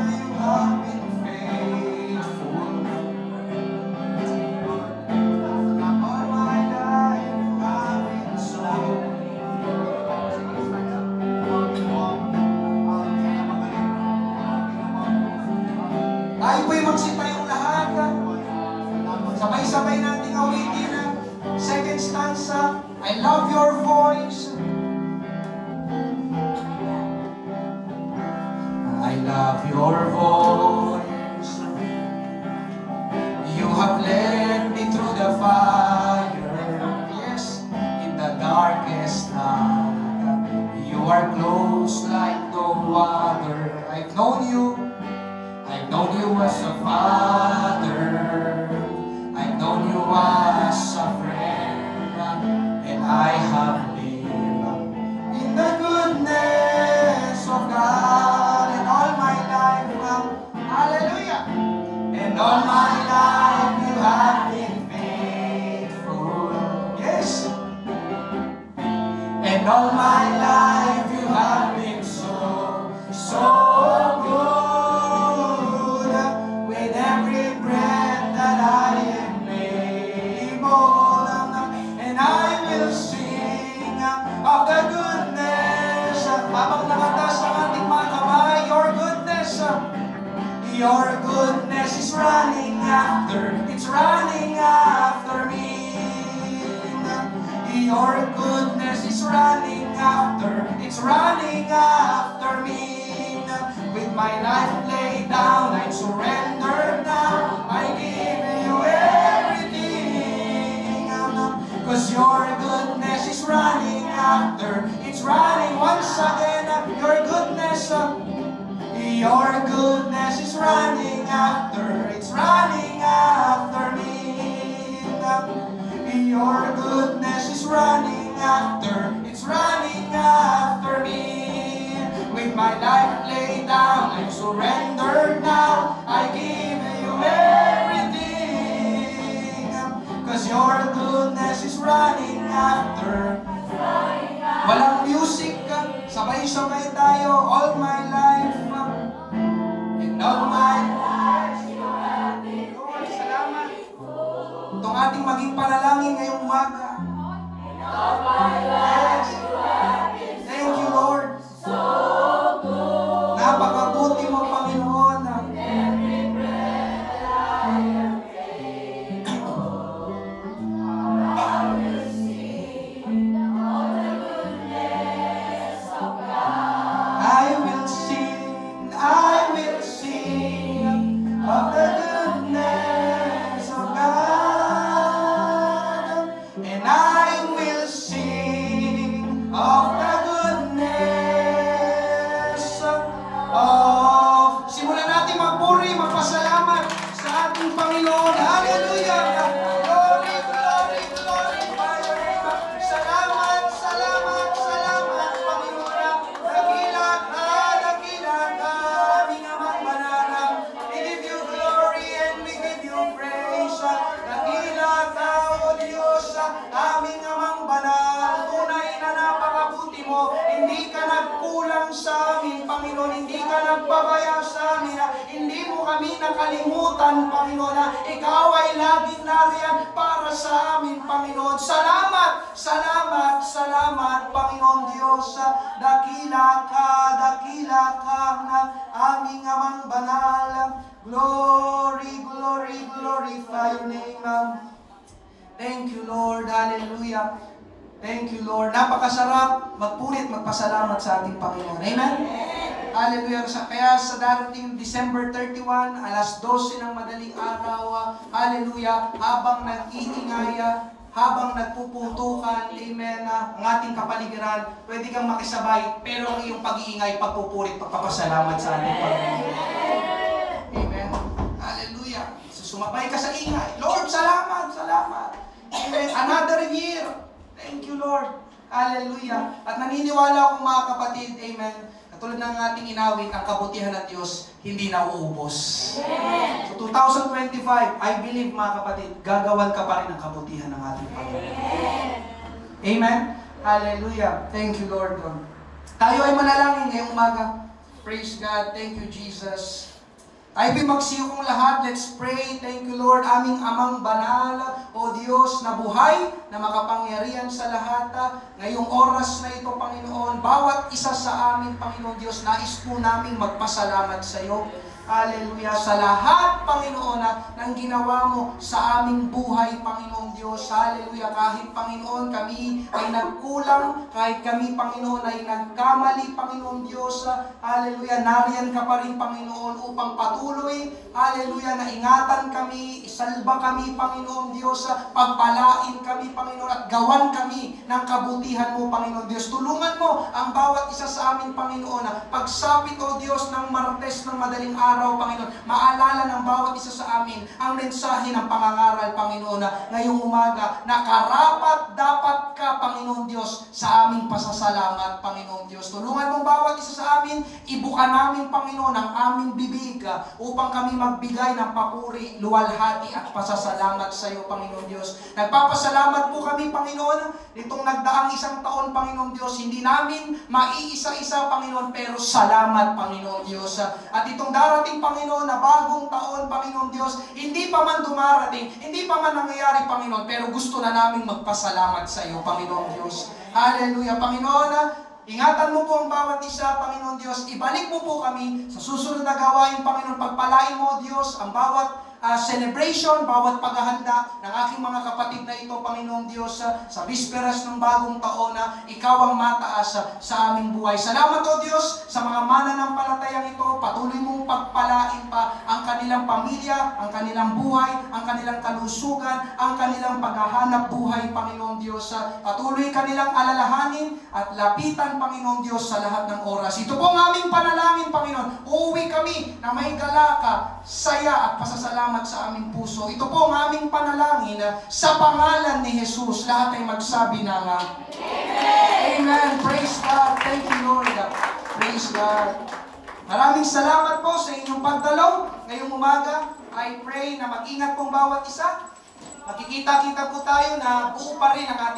You have been faithful. All my life you have been so. Tayo po'y magsitayong lahat. Sabay-sabay nating awitin. Second stanza, I love your voice. I love your voice. You have led me through the fire. Yes, in the darkest night. You are close like no other. I've known you as a father, I've known you as a friend, and I have lived in the goodness of God. And all my life, hallelujah, and all my life you have been faithful. Yes, and all my life you have been so good. Of the goodness, habang nakataas ang ating mga kamay, your goodness is running after me. Your goodness is running after, it's running after me. With my life laid down, I surrender now. I give you everything. Cause your goodness is running after. Walang music, sabay-sabay tayo. All my life, and all my life, Lord, salamat. Itong ating maging panalangin ngayong umaga. Yes. Thank you, Lord. Napakabuti mo, Panginoon. I will sing of the goodness of God. And I will sing of the goodness of... Simulan natin magpuri, magpasalamat sa ating Panginoon. Hallelujah! Glory, glory, glory, Father. Salamat, salamat, salamat, Panginoon. Dakila ka, aming amang banal. We give you glory and we give you praise. Dakila ka, O Diyos, aming amang banal. Tunay na napakabuti mo. Hindi ka nagkulang sa amin, Panginoon. Hindi ka nagpabaya sa amin. Hindi mo kami nakalimutan, Panginoon. Ikaw ay laging nariyan para sa amin, Panginoon. Salamat, salamat, salamat, Panginoon Diyos. Dakila ka ng aming amang banal. Glory, glory, glorify your name. Thank you, Lord. Hallelujah. Thank you, Lord. Napakasarap magpunit, magpasalamat sa ating Panginoon. Amen? Hallelujah. Kaya sa darating December 31, alas 12 ng madaling araw, hallelujah, habang nag-iingaya, habang nagpuputukan, amen, ang ating kapaligiran, pwede kang makisabay, pero ang iyong pag-iingay, pagpupurit, pagpapasalamat sa ating Panginoon. Amen. Hallelujah. So, sumabay ka sa ingay. Lord, salamat, salamat. Amen. Another year. Thank you, Lord. Hallelujah. At naniniwala akong mga kapatid, amen, katulad ng ating inawit, ang kabutihan ng Diyos, hindi nauubos. So 2025, I believe mga kapatid, gagawan ka pa rin ang kabutihan ng ating Panginoon. Amen? Hallelujah. Thank you, Lord. Tayo ay manalangin ngayong umaga. Praise God. Thank you, Jesus. Tayo magsiyo kong lahat. Let's pray. Thank you, Lord. Aming amang banal, O Diyos, na buhay, na makapangyarihan sa lahat. Ngayong oras na ito, Panginoon, bawat isa sa amin, Panginoon Diyos, nais po namin magpasalamat sa iyo. Hallelujah. Sa lahat, Panginoon, ng ginawa mo sa aming buhay, Panginoon Diyos. Hallelujah. Kahit, Panginoon, kami ay nagkulang, kahit kami, Panginoon, ay nagkamali, Panginoon Diyos. Hallelujah. Nariyan ka pa rin, Panginoon, upang patuloy, hallelujah, na ingatan kami, isalba kami, Panginoon Diyos, pagpalain kami, Panginoon, at gawan kami ng kabutihan mo, Panginoon Diyos. Tulungan mo ang bawat isa sa amin, Panginoon, pagsapit, O Diyos, ng Martes ng madaling araw, Panginoon, maalala ng bawat isa sa amin ang mensahe ng pangangaral, Panginoon, ngayong umaga, na karapat dapat ka, Panginoon Diyos, sa aming pasasalamat, Panginoon Diyos. Tulungan mo bawat isa sa amin, ibuka namin, Panginoon, ang aming bibig upang kami magbigay ng papuri, luwalhati at pasasalamat sa iyo, Panginoon Diyos. Nagpapasalamat po kami, Panginoon, nitong nagdaang isang taon, Panginoon Diyos, hindi namin maiisa-isa, Panginoon, pero salamat, Panginoon Diyos. At itong darating, Panginoon, na bagong taon, Panginoon Diyos, hindi pa man dumarating, hindi pa man nangyayari, Panginoon, pero gusto na naming magpasalamat sa iyo, Panginoon Diyos. Hallelujah, Panginoon. Ingatan mo po ang bawat isa, Panginoon Diyos. Ibalik mo po kami sa susunod na gawain, Panginoon. Pagpalain mo, Diyos, ang bawat celebration, bawat paghahanda ng aking mga kapatid na ito, Panginoong Diyos, sa bisperas ng bagong taon na ikaw ang mataas sa aming buhay. Salamat, O Diyos, sa mga mananampalatayang ito. Patuloy mong pagpalain pa ang kanilang pamilya, ang kanilang buhay, ang kanilang kalusugan, ang kanilang paghahanap buhay, Panginoong Diyos. Patuloy kanilang alalahanin at lapitan, Panginoong Diyos, sa lahat ng oras. Ito po ang aming panalangin, Panginoon. Uuwi kami na may galaka, saya at pasasalamat sumasalang-alang sa aming puso. Ito po ang aming panalangin sa pangalan ni Jesus. Lahat ay magsabi ng Amen. Praise God. Thank you, Lord. Praise God. Maraming salamat po sa inyong pagdalaw. Ngayong umaga, I pray na mag-ingat pong bawat isa. Makikita-kita po tayo na buo pa rin ang ating